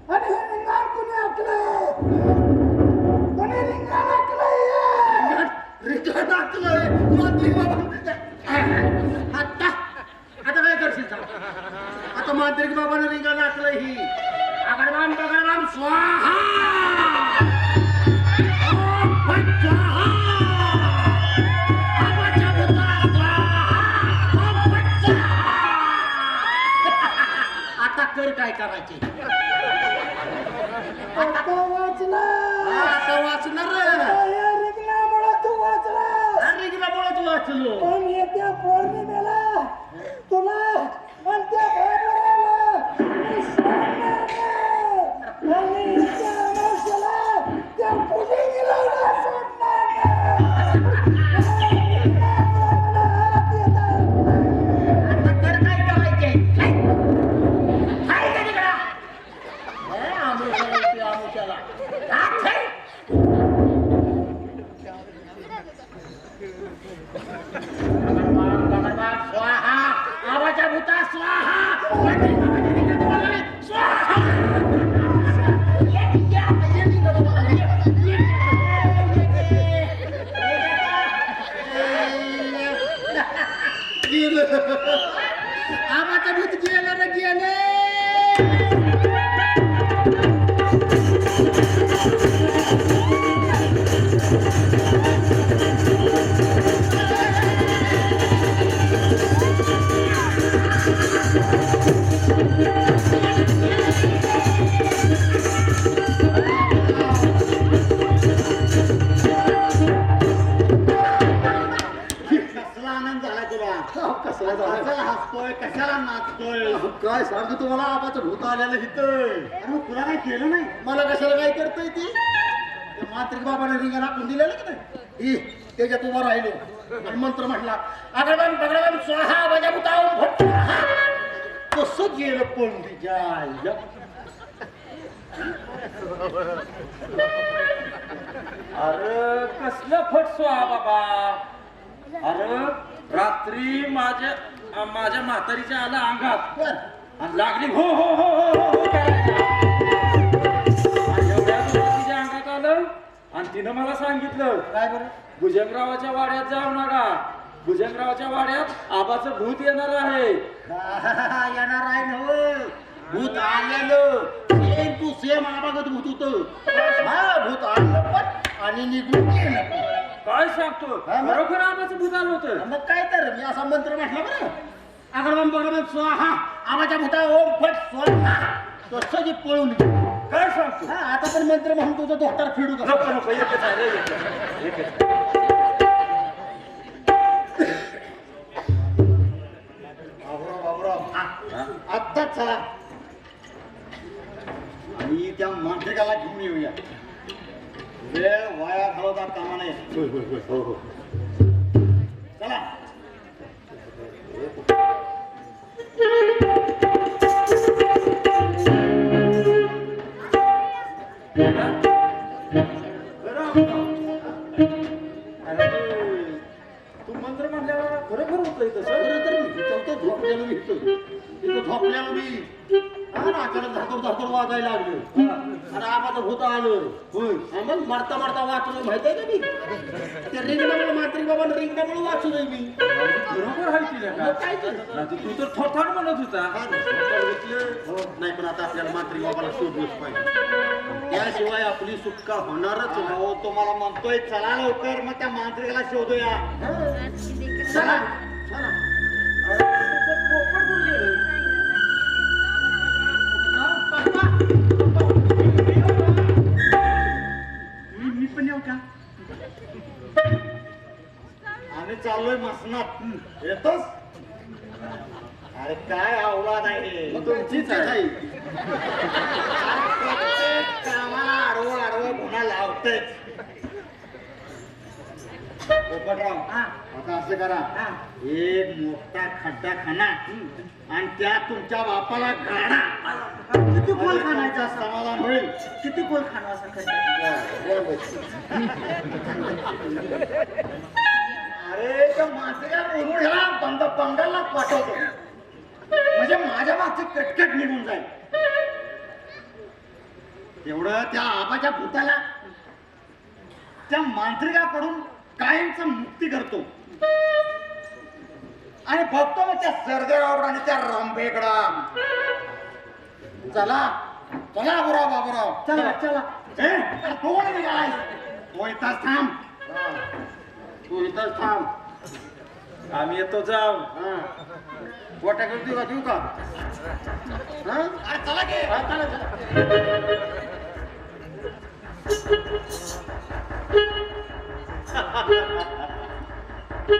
आणि हे रिंगाण कोणी आखलंय? कोणी रिंगाण आखलंय? रिंगण टाकलंय मात्री बाबा. आता काय करशील सांग? आता मांत्रिक बाबाने रिंगण टाकलंय ही अगरबाम बगरबाम स्वाहा ओम फट स्वाहा आबाच्या भुता स्वाहा ओम फट स्वाहा. आता कर काय करायचे? आता वाचला. आता वाचणार या रिंगणामुळे तू वाचला. रिंगणामुळे तू वाचलो. पण येत्या पौर्णिमेला तुला आणि त्या बाबूरावला मी सोडणार नाही. आणि येत्या अमावस्येला त्या पुलिंगीला सोडणार नाही. मला हात येत आहे. आता कर काय करायचे? काय का तिकडा? आमुष्याला स्वाहा आवाच्या भूता स्वाहा स्वाहा. आवाचं भूत गेलं रे गेले. कसला आनंद झाला तुला? कसला झाला? हसतोय कशाला नाचतोय? काय सांगू तुम्हाला आबाचं भूत आलेलं इथं. अरे मग तुला काय केलं नाही? मला कशाला काय करतोय ती? मात्रिक बाबाने रिंगण आपण दिलेलं की नाही त्याच्यात उभा राहिलो आणि मंत्र म्हटला अगरबाम बगरबाम स्वाहा माझ्या भूतावून भट स्वाहा. कसं गेलं पण तिच्या अरे कसलं फटसो हा बाबा. अरे रात्री माझ्या म्हातारीच्या आला अंगात आणि लागली हो हो हो हो हो हो करायला. आणि एवढ्यात तिच्या अंगात आलं आणि तिनं मला सांगितलं काय बरं भुजंगरावाच्या वाड्यात जाऊ नका. भुजंगरावाच्या वाड्यात आबाचं भूत येणार आहे. येणार आहे नव भूत आलेलं सेम टू सेम आबागत भूत होत. हा भूत आलं पण आणि निघून गेलं. काय सांगतो हा, मग? खरोखर आबाचं भूत आलं होतं. मग काय तर मी असा मंत्र म्हटलं बरं अगडबम बगडबम स्वाहा आबाच्या भूता ओम फट स्वाहा तसं जे पळून गेलं. काय सांगतो. हा आता पण मंत्र म्हणून तुझं डॉक्टर फिडू नको का नको एकच आहे रे, एकच आहे, एकच आहे. आत्ताच चला आणि त्या मांत्रिकाला घेऊन येऊया. वेळ वाया घालवता कामा नये. चला तू मंत्र म्हणल्यावर खरोखर होतंय तसं. खरं तर मी चौथं झोपलेलो मी तिथं झोपलेलो मी हा ना अचानक धडधड धडधड वाजायला लागलं आणि आबाचं भूत आलं. होय मग मरता मरता वाचलो माहिती आहे का मी त्या रिंगणामुळे मात्री बाबा रिंगणामुळे वाचलोय मी. खरोखर आहे तिला मग काय तर नाही तू तर थोथाड म्हणत होता. नाही पण आता आपल्याला मात्री बाबाला शोधलंच पाहिजे त्याशिवाय आपली सुटका होणारच नाही. हो तुम्हाला म्हणतोय चला लवकर मग त्या मांत्रिकाला शोधूया. चला चला मी पण येऊ का? आम्ही चाललोय मसनात. येतोस? अरे काय अवलाद आहे तुमचीच आहे. प्रत्येक कामाला आडवं आडवं गुन्हा लावतेच. पोपटराव आता असं करा एक मोठा खड्डा खाना आणि त्यात तुमच्या बापाला गाडा. किती खोल खाण्याचा समाधान होईल. किती खोल खाणं असं अरे त्या माणसाला बोलून ह्याला बंगालला पाठवतो म्हणजे माझ्या मागची कटकट निघून जाईल. तेवढं त्या आबाच्या भूताला त्या मांत्रिकाकडून कायमच मुक्ती करतो आणि बघतो मग त्या सरदेरावर आणि त्या रंभेकडा. चला चला बाबूराव चला चला तू कोण निघालाय? तू इथंच थांब. तू इथंच थांब. आम्ही येतो जाऊ. पोटाकडे देऊ का अरे चला की. चला चला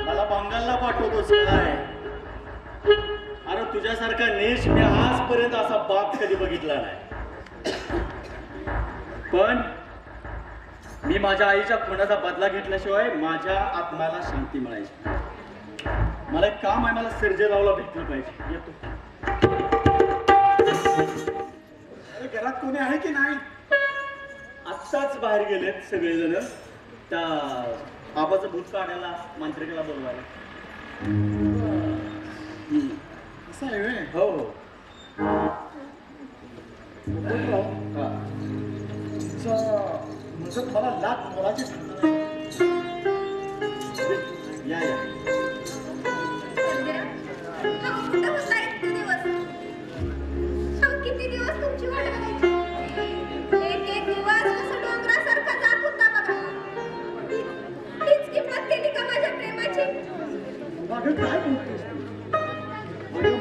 मला बंगालला पाठवतोस काय? अरे तुझ्यासारखा नेश मी आजपर्यंत असा बाप कधी बघितला नाही. पण मी माझ्या आईच्या खुनाचा बदला घेतल्याशिवाय माझ्या आत्म्याला शांती मिळायची. मला एक काम आहे, मला सर्जेरावला भेटलं पाहिजे. येतो. अरे घरात कोणी आहे की नाही? आत्ताच बाहेर गेलेत सगळेजण त्या आबाचं भूत काढायला मांत्रिकाला बोलवायला. असं आहे व्हय? हो हो म्हणजे मला लाख मोलाची या या. कुठं होता इतके दिवस? किती दिवस तुमची वाट बघायची? एक एक दिवस कसं डोंगरासारखा जात होता बघा. हीच किंमत केली का माझ्या प्रेमाची? अगं काय बोलतोस तू? अगं,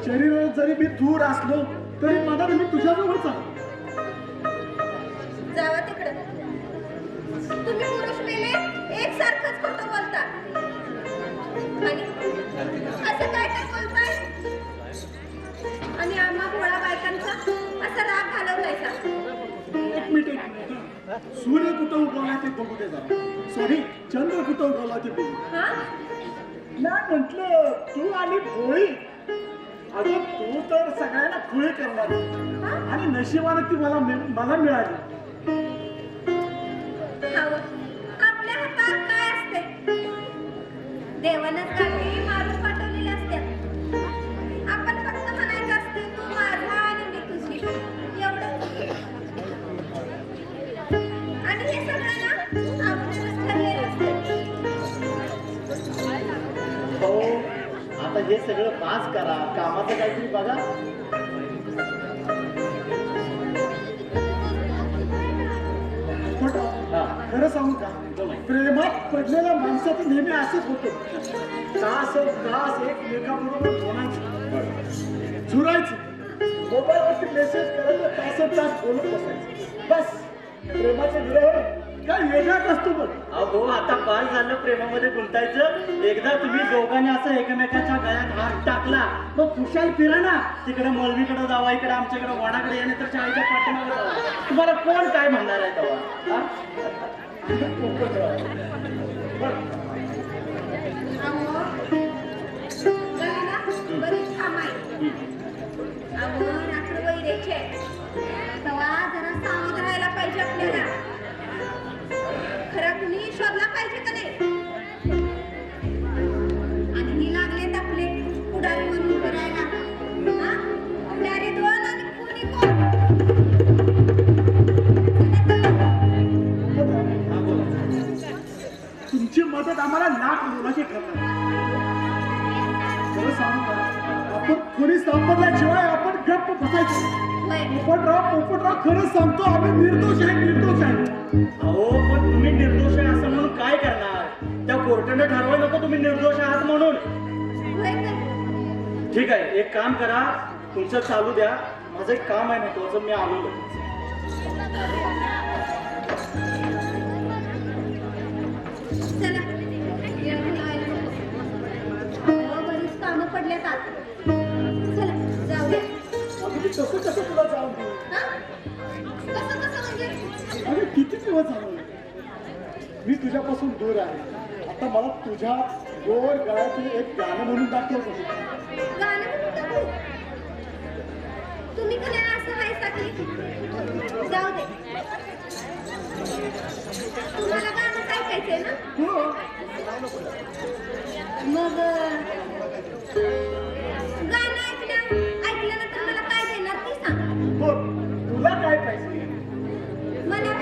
शरीरात जरी मी दूर असलो तरी मनात मी तुझ्याजवळच आहे. जावा तिकडं. तुम्ही पुरुष मेले एकसारखंच खोटं बोलता. आणि असं काय काय बोलताय? आणि आम्हा भोळा बायकांचा असा राग घालवलायचा. एक मिनिट सूर्य कुठं उगवला ते बघू दे जरा. सॉरी चंद्र कुठं उगवला ते बघू. हा? नाही म्हटलं तू आणि भोळी अगं तू तर सगळ्यांना खुळे करणार आणि नशिबाने ती मला मिळाली. हवं. आपल्या हातात काय असते? देवानच गाठी मारून पाठवलेली असते. आपण फक्त म्हणायचं असते तू माझा आणि मी तुझी, एवढं. आणि हे सगळं ना अगोदरच ठरलेलं असते. हो आता हे सगळं पास करा, कामाचं काहीतरी बघा. खरं सांगू का, प्रेमात पडलेल्या माणसाचं नेहमी असंच होतं. तास एकमेकाबरोबर बोलायचं, झुरायचं, मोबाईलवरती मेसेज करायचं, तास बोलत बसायचं. बस प्रेमाचं विरह काय वेगळाच असतो. बघ अहो आता बाल झालं प्रेमामध्ये गुंतायचं. एकदा तुम्ही दोघांनी असं एकमेकाच्या गळ्यात हात टाकला मग खुशाल फिरा ना. तिकडे मळवीकडे जावा, इकडे आमच्याकडे वडाकडे या, तर चाळीच्या पाठीमागे जावा. तुम्हाला कोण काय म्हणणार आहे तेव्हा? बरीच काम आहे. आपण रात्र वैरेचे तेव्हा जरा सावध राहायला पाहिजे आपल्याला. खरा कुणी शोधला पाहिजे का नाही. आणि ही लागलेत आपले पुढारी म्हणून फिरायला. पुढारी दोन आणि कुणी कोण. तुमची मदत आम्हाला लाख मोलाची ठरणार. खरं सांगू का, आपण कोणी सापडल्याशिवाय आपण गप्प बसायचं. पोपटराव खरंच सांगतो, आम्ही निर्दोष आहे. अहो पण तुम्ही निर्दोष आहे असं म्हणून काय करणार? त्या कोर्टाने ठरवायला नको तुम्ही निर्दोष आहात म्हणून. ठीक आहे, एक काम करा, तुमचं चालू द्या. माझं एक काम आहे महत्वाचं, मी आलो. चला बरीच कामं पडल्यात आत. चला जाऊया. कसं तुला जाऊ दे? कसं म्हणजे? अरे किती दिवस झाले मी तुझ्यापासून दूर आहे. आता मला तुझ्या गोड गळ्यातील एक गाणं म्हणून दाखवत होते. गाणं म्हणून दाखवू? तुम्ही का नाही असं व्हायचा की? जाऊ दे. तुम्हाला गाणं ऐकायचंय ना? हो. मग गाणं ऐकल्यानंतर मला काय देणार ते सांग. हो, तुला काय पाहिजे? मला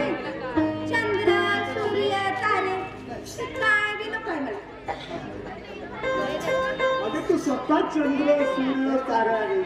चंद्र सूर्य तारे काय बी नको आहे मला. अगं तू स्वतः चंद्र सूर्य तारा आहे.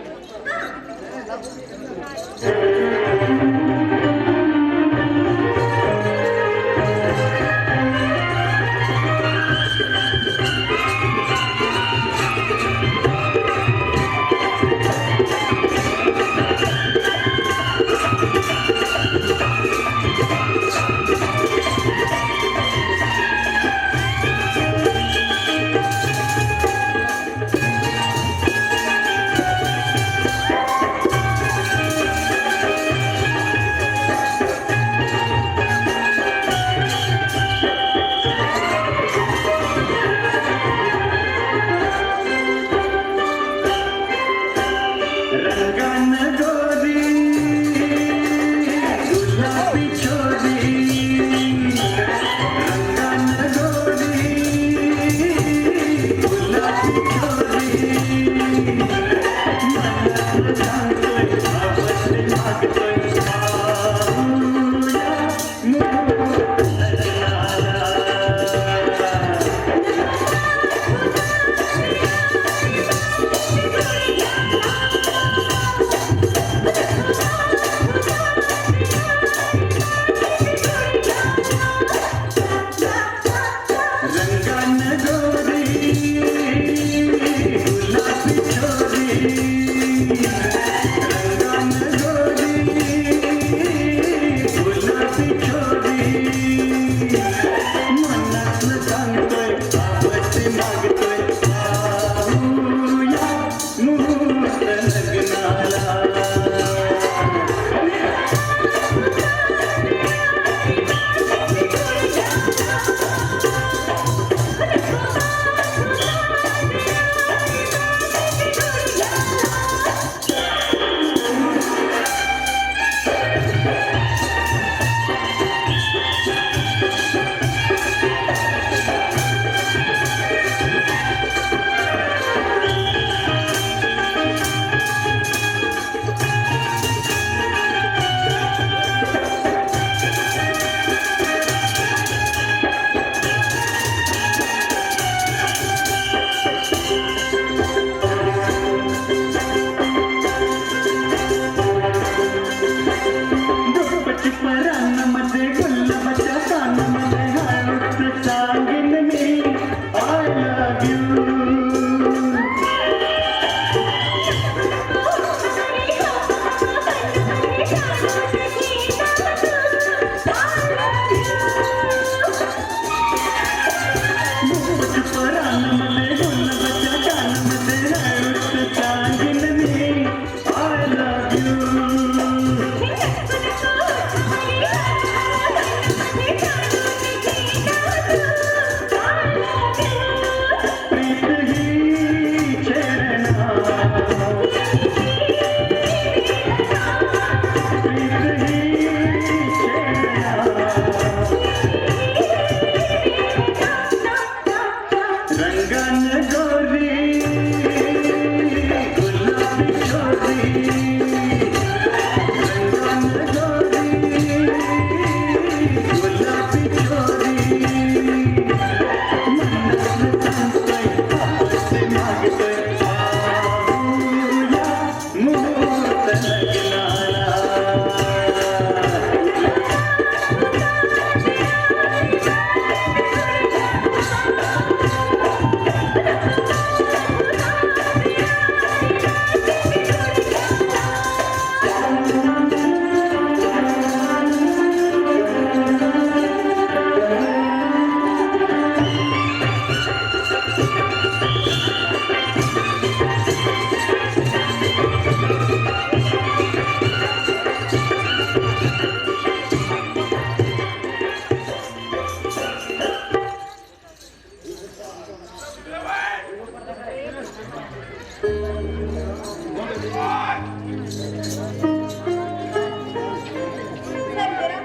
सर्जेराव,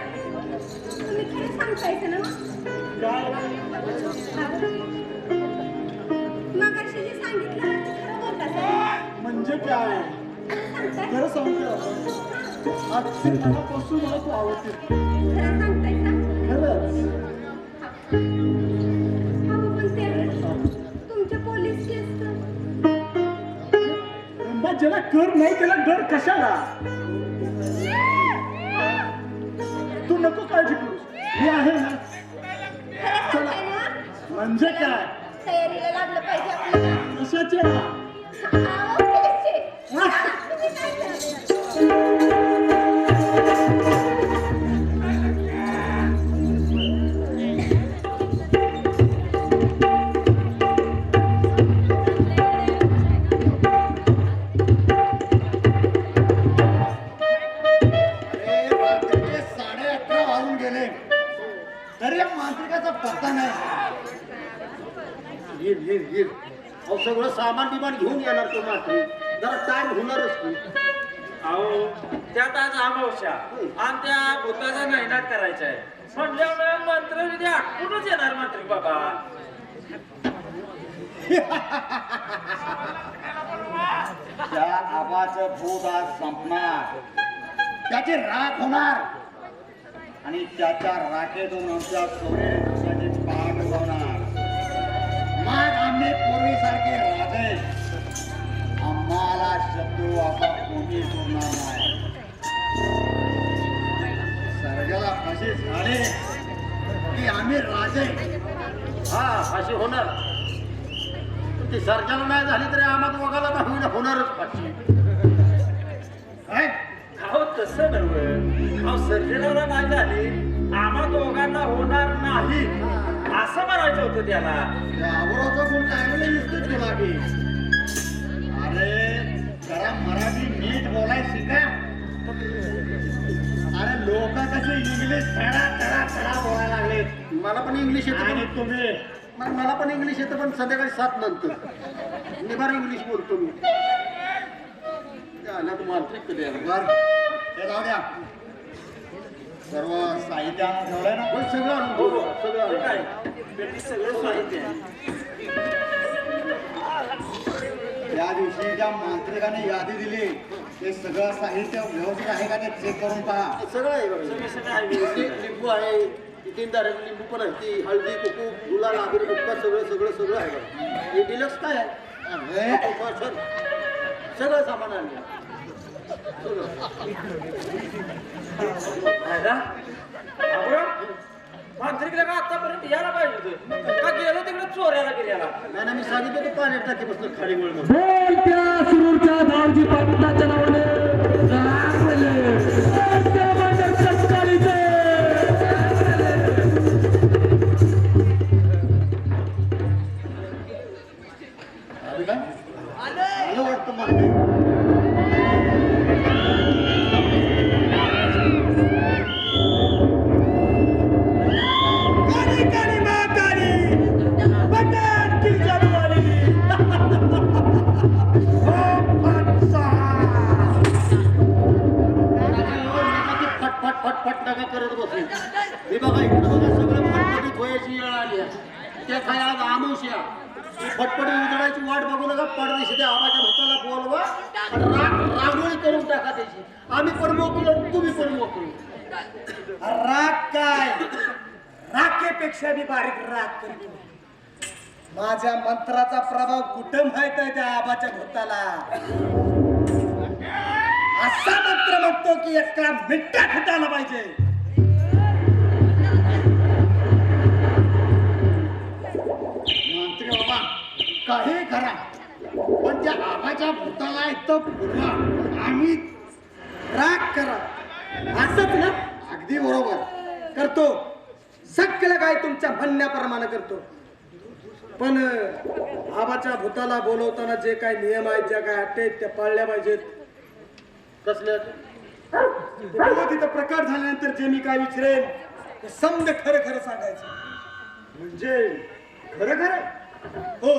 तुम्ही खरं सांगतायचं ना मग? मगाशी जे सांगितलं ना ते खरं बोलताय? म्हणजे काय खरं सांगताय? खरं सांगतो आजची मनापासून मला तू आवडते खरं सांगताय का? खरंच अहो, पण ते तुमच्या पोलीस केसचं रंबा ज्याला कर नाही त्याला डर कशाला तू नको काळजी करू मी आहे ना खरं सांगताय ना? म्हणजे काय तयारीला लागलं पाहिजे आपल्याला. कशाचे अहो, पोलीसचे. तुम्ही काय करायचं? रात्रीचे 11:30 वाजून गेले तरी या मांत्रिकाचा पत्ता नाही येईल अहो सगळं सामान बिमान घेऊन येणार तो मात्र जरा टाइम होणारच की अहो त्यात आज अमावस्या आणि त्या भूताचा नायनाट करायचा आहे म्हणल्यामुळे मंत्रविधी आटूनच येणार मंत्री बाबा. त्या आबाचं भूत आज संपणार त्याची राख होणार आणि त्याच्या राखेतून आमच्या सोन्याची पाठ होणार मग आम्ही पूर्वीसारखे राजे आम्हाला शत्रू असा कोणी सोडणार नाही सर्जाला फाशी झाले की आम्ही राजे हा फाशी होणार ती सर्जाला नाही झाली तरी आम्हाला दोघाला नाही होणारच फाशी काय अहो तसं नव्हे अहो सर्जनाला नाही झाली आम्हा दोघांना होणार नाही असं म्हणायचं होतं त्याला. आवराचा गुण चांगले दिसतोच तुला की अरे जरा मराठी नीट बोलाय शिका अरे लोक कसे इंग्लिश धडा धडा धडा बोलायला लागले मला पण इंग्लिश येतं आणि तुम्ही मला पण इंग्लिश येतं पण संध्याकाळी 7 नंतर निभार इंग्लिश बोलतो मी त्याला तुम्हाला ट्रिक कधी येणार हे जाऊ द्या सर्व साहित्य ठेवलंय ना पण सगळं हो आणून सगळं हे आणून. काय पेटी सगळं साहित्य आहे. या दिवशी ज्या मांत्रिकाने यादी दिली ते सगळं साहित्य व्यवस्थित आहे का ते चेक करून पहा सगळं आहे सगळं सगळं आहे. लिंबू आहे 3 दारे लिंबू पण आहे ती हळदी कुकू गुलाल आबिर बुक्का सगळं सगळं सगळं आहे हे डिलक्स काय आहे सगळं सामान आहे सगळं राजा, बाबूराव, मांत्रिकला का आतापर्यंत यायला पाहिजे होतं का गेलं तिकडे चोऱ्याला गेल्याला. नाही ना मी सांगितलं तर पाण्यात टाकी बसलं खाली वळ बोलत्या सुरूरच्या दावजी पाटलाच्या नावाने राखले. बोलत्या मांडर सत्कारीचे. आलं काय आलं वाटतं मला काली काली मा काली बटन की जादू वाली ते काय आज आमुष्या फटफटी उजळायची वाट बघू नका. पडदेशी त्या आबाच्या भूताला बोलवा आणि रांगोळी करून टाका त्याची. आम्ही पण मोकलो तुम्ही पण मोकलो. राग काय राखेपेक्षा बी बारीक राग करतो. माझ्या मंत्राचा प्रभाव कुठं माहित आहे त्या आबाच्या भूताला. असा मंत्र म्हणतो की एका मिनिटात फुटायला पाहिजे. मंत्री बाबा काही करा पण त्या आबाच्या भूताला इथं बोलवा. आम्ही राग करा असंच ना. अगदी बरोबर. करतो सगळं काय तुमच्या म्हणण्याप्रमाणे करतो. पण आबाच्या भूताला बोलवताना जे काय नियम आहेत ज्या काय अटी आहेत त्या पाळल्या पाहिजेत. कसल्या तिथं प्रकार झाल्यानंतर जे मी काय विचारेन ते समज खरं खरं सांगायचं. म्हणजे खरं खरं हो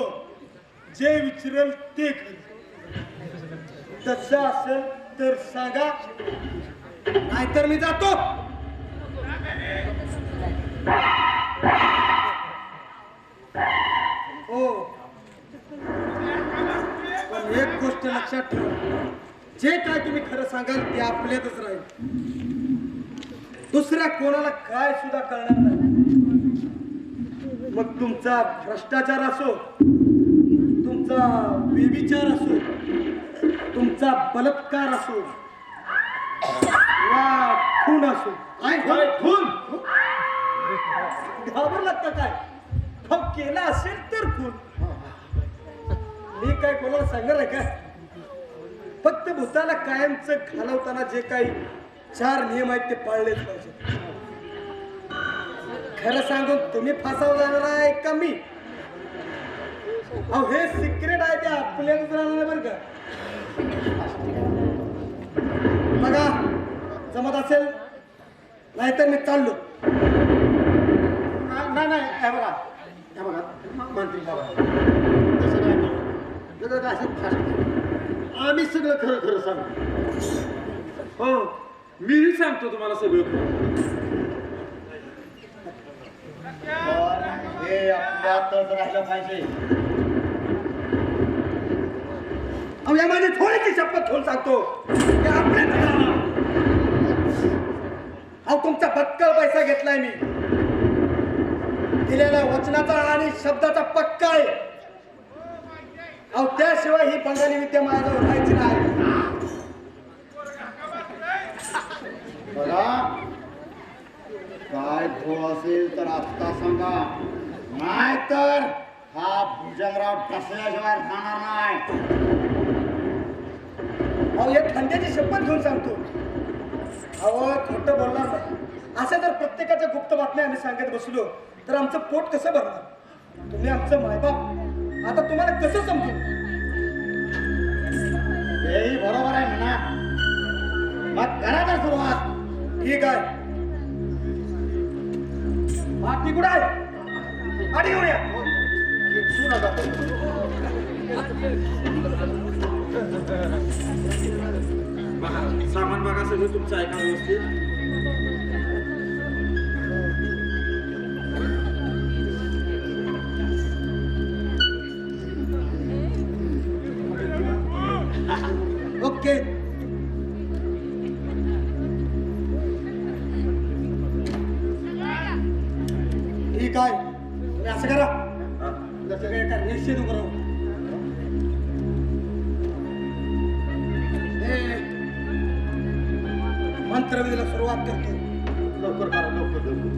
जे विचारेल ते खरं. तसं असेल तर सांगा नाहीतर मी जातो. हो पण एक गोष्ट लक्षात ठेवा. जे काय तुम्ही खरं सांगाल ते आपल्यातच राहील. दुसऱ्या कोणाला काय सुद्धा कळणार नाही. मग तुमचा भ्रष्टाचार असो, तुमचा व्यभिचार असो, तुमचा बलात्कार असो वा खून असो. काय खून घाबरलात का काय? हो केला असेल तर खून. मी काय कोणाला सांगणार आहे का? फक्त भूताला कायमचं घालवताना जे काही 4 नियम आहेत ते पाळलेच पाहिजे. खरं सांगून तुम्ही फासावं जाणार आहे का मी? अहो हे सिक्रेट आहे ते आपल्याच राहणार बरं का. बघा जमत असेल नाहीतर मी चाललो. नाही नाही हे बघा हे बघा मंत्री बाबा तसं नाही करू. जरा काय असं फास्ट करू. आम्ही सगळं खरं खरं सांगू. हो मीही सांगतो तुम्हाला सगळं खरं. पण हे आपल्यातच राहिलं पाहिजे. अहो या माझी थोडीशी शपथ घेऊन सांगतो की आपल्या अहो तुमचा बक्कळ पैसा घेतलाय मी. दिलेल्या वचनाचा आणि शब्दाचा पक्का आहे. अहो त्याशिवाय ही बंगाली विद्या माझ्याजवळ राहायची नाही. बघा काय धो असेल तर आत्ता सांगा नाहीतर हा भुजंगराव टसल्याशिवाय राहणार नाही. अहो या खंड्याची शपथ घेऊन सांगतो. अहो खोटं बोलणार नाही. अशा जर प्रत्येकाच्या गुप्त बातम्या आम्ही सांगत बसलो तर आमचं पोट कसं भरणार? तुम्ही आमचं मायबाप आता तुम्हाला कसं समजू? हेही बरोबर आहे म्हणा. मग करा तर सुरुवात. ठीक आहे. बातमी कुठं आहे? आधी घेऊन या. खेचू नका. बघा सामान बघा सगळं तुमचं ऐका व्यवस्थित. ओके. ठीक आहे तुम्ही असं करा. जसं काय एका निश्चित उभं राहू. मंत्रविधीला सुरुवात करतो. लवकर करा लवकर लवकर.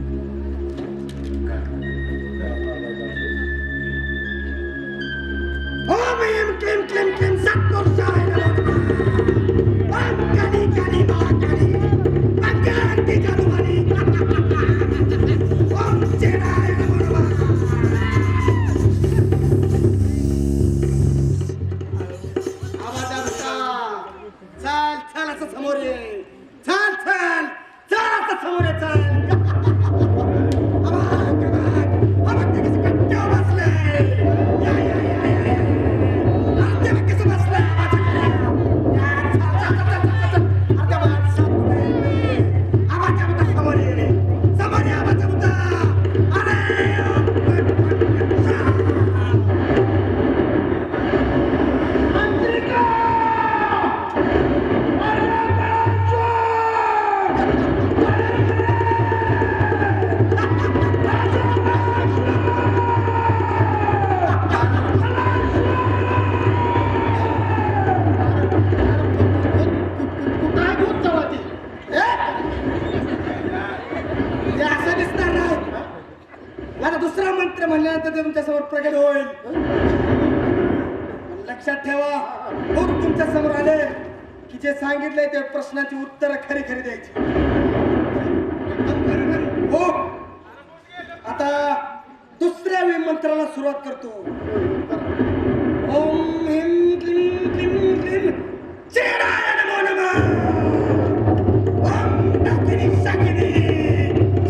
ओम ऐं क्लीं क्लीं क्लीं सत्पुरुषाय नमः. ओम काली काली महाकाली मंगलांती करुवाणी. ओम चेराय नमः. आवाजा बसा. चल चल असं समोर ये. चल चल चल असं समोर ये. चल ते तुमच्यासमोर प्रगट होईल. लक्षात ठेवा, भूत तुमच्या समोर आले की जे सांगितलंय ते प्रश्नाची उत्तर खरी खरी द्यायची. हो, आता दुसऱ्या मंत्राला सुरुवात करतो. ओम ह्रीं क्लीं क्लीं क्लीं चेडाय नमो नमः. ओम डाकिनी शाकिनी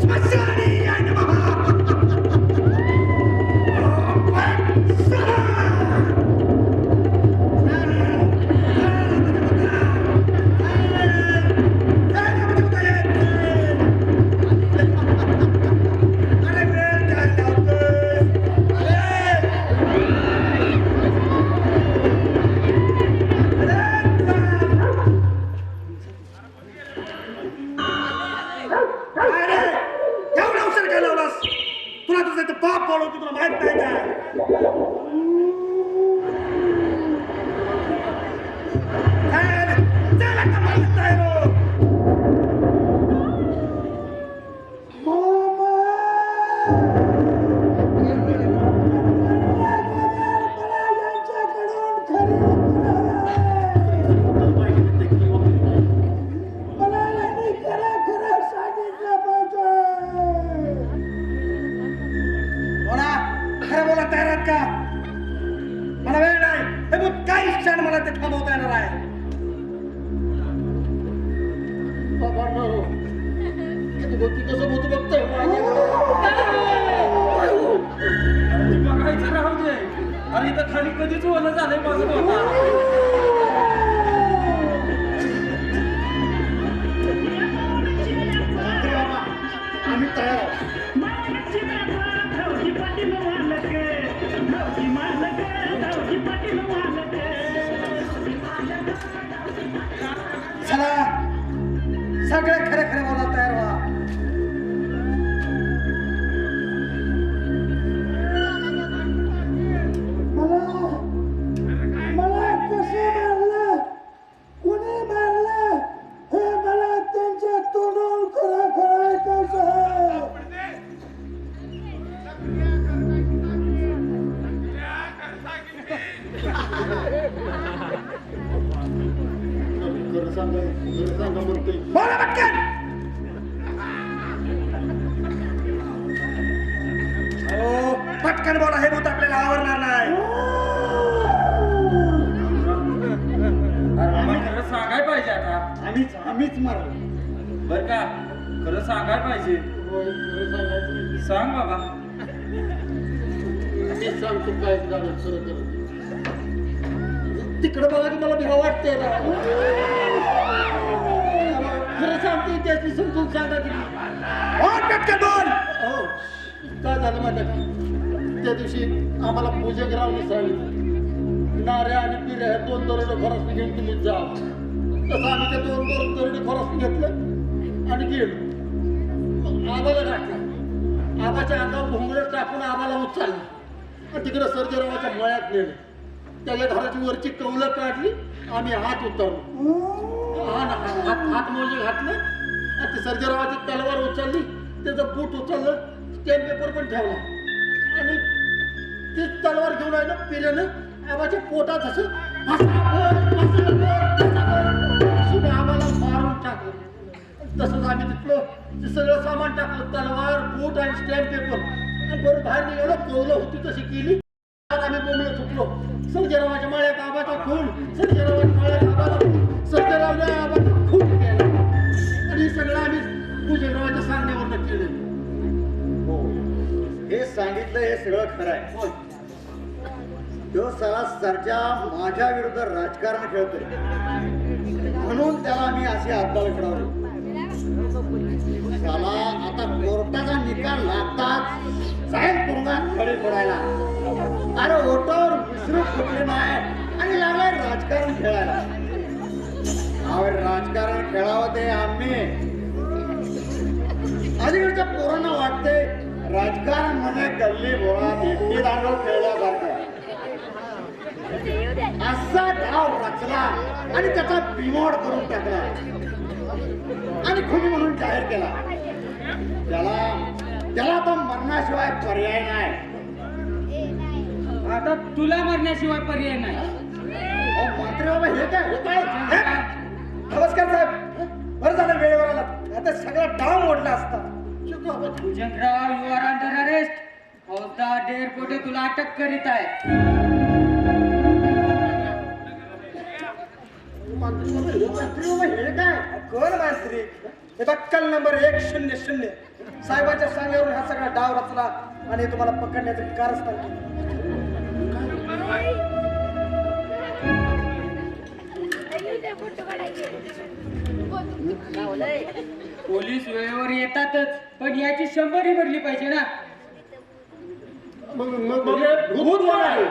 स्मशानी नमः. ओम फट स्वाहा. बाप बोलवतो तुला माहित नाही काय? त्याला का माहित नाही रो? मला वेळ नाही. हे बघ, काही क्षण मला ते थांबवता येणार आहे. कसं होतं बघतोय बघायचं राहू दे. अरे इथं खाली कधीच ओलं झालंय माझं होता. आम्ही तयार आहोत. चला, सगळे खरे खरे बोला, तयार व्हा. मला कसे मारलं, कुणी मारलं हे मला त्यांच्या तोंडून खरं खरं ऐकायचं आहे. बोला पटकन. हो, पटकन बोला. हे भूत आपल्याला आवडणार नाही. खरं सांगायला पाहिजे आता. आम्हीच मारलो. बर का, खरं सांगायला पाहिजे. सांग बाबा. सांगतो काय झालं खरं. तिकडे बघा की मला भीती वाटते. खरं सांगते त्याची समजून सांगा की बोल. काय झालं माझ्या त्या दिवशी आम्हाला पूजेग्रावनी सांगितलं नाऱ्या आणि पिऱ्या हे 2 दरोडे फरसने घेऊन तुम्ही जा. तसं आम्ही ते 2 दरोडे फरसने घेतलं आणि गेलो. आबाला घातला. आबाच्या अंगावर घोंगडे टाकून आबाला उचललं आणि तिकडे सर्जेरावाच्या मळ्यात नेलं. त्याच्या घराची वरची कौलं काढली. आम्ही हात उतरलो. हात मोजे घातले आणि ते सर्जेरावाची तलवार उचलली. त्याचं बूट उचललं. स्टॅम्प पेपर पण ठेवला आणि ती तलवार घेऊन आहे ना पिऱ्यानं आबाच्या पोटात असं आम्हाला मारून टाकलं. तसंच आम्ही तिथलं ते सगळं सामान टाकलं. तलवार, बूट आणि स्टॅम्प पेपर आणि बरं बाहेर निघालं. कौलं होती तशी केली. आम्ही बोंबलं सुटलो. सर्जेरावाच्या माळ्यात आबाचा खून. सर्जेरावाच्या माळ्यात आबाला खून. सर्जेरावने आबाचा खून केला आणि हे सगळं आम्ही पूजेरावाच्या सांगण्यावर केलं. हो, हे सांगितलं हे सगळं खरं आहे. तो साला सरच्या माझ्या विरुद्ध राजकारण खेळतोय म्हणून त्याला मी अशी हाताला खेळवली. साला आता कोर्टाचा निकाल लागताच जाईल तुरुंगात खडे फोडायला. अरे ओटावर विसरू फुटले नाही आणि लागलाय राजकारण खेळायला. राजकारण खेळावं ते आम्ही. अलीकडच्या पोरांना वाटते राजकारण म्हणजे गल्ली बोळात इटकी दांडू खेळल्यासारखं. असा डाव रचला आणि त्याचा बिमोड करून टाकला आणि खुनी म्हणून जाहीर केला. त्याला तर मरणाशिवाय पर्याय नाही. आता तुला मरण्याशिवाय पर्याय नाही. अहो, मंत्री बाबा हे काय हे? नमस्कार साहेब, बरं झालं वेळेवर आला, आता सगळा डाव मोडला असता. Bhujangrao, you are under arrest. फौजदार डेअरपोर्टे तुला अटक करीत आहे. मंत्री बाबा हे काय? कोण मंत्री? हे बक्कल नंबर 100. साहेबांच्या सांगण्यावरून हा सगळा डाव रचला आणि तुम्हाला पकडण्याचं कारस्थान केलं. पोलीस वेळेवर येतातच, पण याची 100 भरली पाहिजे ना. मग भूत कोण आहे?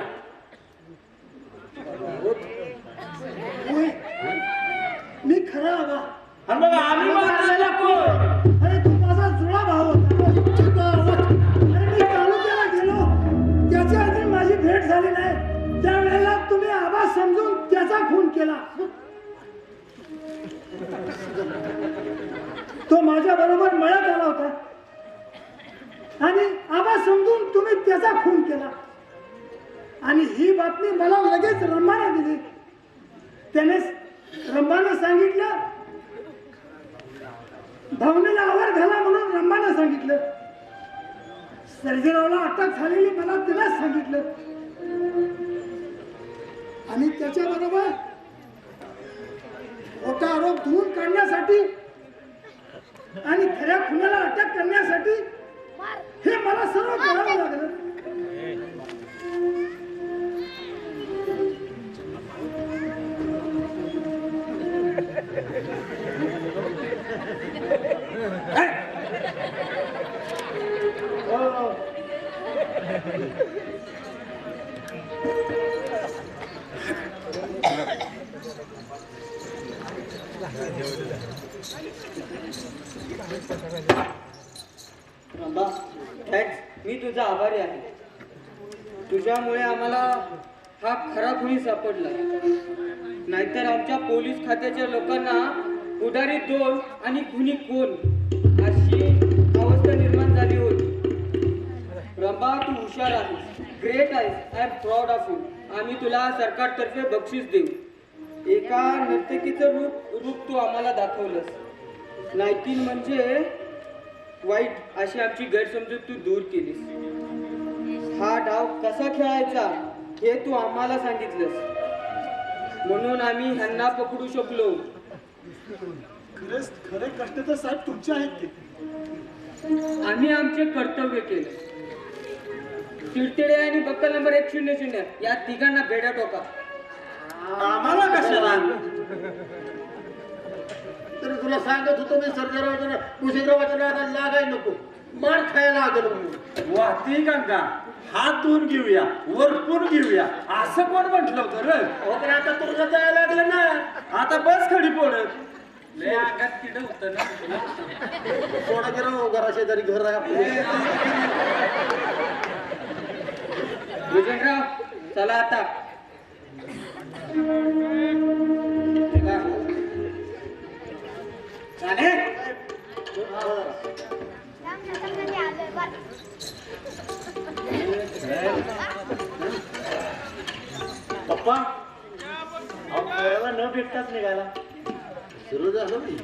मी खरा हवा. आणि मग आम्ही मारलेला कोण? अरे तू माझा जुळा भाऊ होता. अरे मी तालुक्याला गेलो, त्याच्या आधी माझी भेट झाली नाही, त्यावेळेला तुम्ही आबा समजून त्याचा खून केला. तो माझ्या बरोबर मळ्यात आला होता आणि आबा समजून तुम्ही त्याचा खून केला. आणि ही बातमी मला लगेच रंभाने दिली. त्याने रंभाने सांगितलं, भावनेला आवर घाला म्हणून रंभाने सांगितलं. सर्जेरावला अटक झालेली मला तिलाच सांगितलं. आणि त्याच्याबरोबर खोटा आरोप धुवून काढण्यासाठी आणि खऱ्या खुनाला अटक करण्यासाठी हे मला सर्व करावं लागलं. रंबा, थँक्स. मी तुझा आभारी आहे. तुझ्यामुळे आम्हाला हा खरा खुनी सापडला. नाहीतर आमच्या पोलीस खात्याच्या लोकांना पुढारी दोन आणि खुनी कोण अशी अवस्था निर्माण झाली होती. रंबा, तू हुशार आहेस, ग्रेट आहेस. I am proud of you. आम्ही तुला सरकारतर्फे बक्षीस देऊ. एका नर्तकीचं रूप तू आम्हाला दाखवलंस. नायकीन म्हणजे वाईट अशी आमची गैरसमजूत तू दूर केलीस. हा डाव कसा खेळायचा हे तू आम्हाला सांगितलंस, म्हणून आम्ही ह्यांना पकडू शकलो. खरंच खरे कष्ट तर साहेब तुमचे आहेत ते. आम्ही आमचे कर्तव्य केले. चिडचिडे आणि बक्कल नंबर 100 या तिघांना बेड्या टोका. आम्हाला कशाला? तरी तुला सांगत होतो मी सर्जेरावच्या कुशेरावाच्या नादाला लागाय नको, मार खायला लागल म्हणून. वाहती गंगा हात धुवून घेऊया, वरपून घेऊया असं कोण म्हटलं होतं रे? हो पण आता तुला जायला लागलं ना. आता बस खडी पडत. लय अंगात किड होतं ना. सोडा गेलो घरा शेजारी घर आहे आपलं. भुजंगराव, चला आता. चाले पप्पा अहो न भेटताच निघाला. सुरू झालं मी.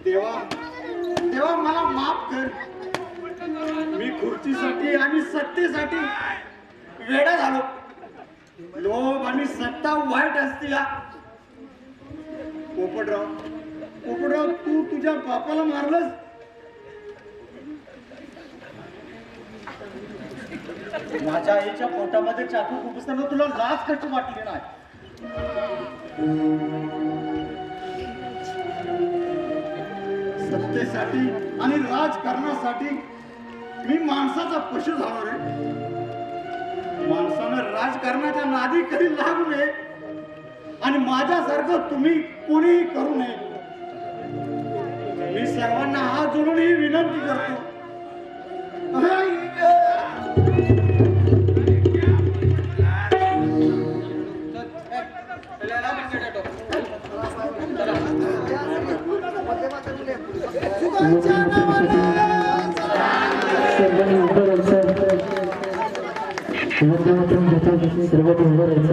देवा देवा मला माफ कर. मी खुर्चीसाठी आणि सत्तेसाठी वेडा झालो. लोभ आणि सत्ता वाईट असते का? पोपटराव तू तुझ्या बापाला मारलंस. माझ्या आईच्या पोटामध्ये चाकू खुपसताना तुला लाज कशी वाटली नाही? सत्तेसाठी आणि राजकारणासाठी मी माणसाचा पशु झालो रे. माणसानं राजकारणाच्या नादी कधी लागू नये आणि माझ्यासारखं तुम्ही कोणीही करू नये. मी सर्वांना हात जोडून ही विनंती करतो. सर्वांनी उभं राहायचं.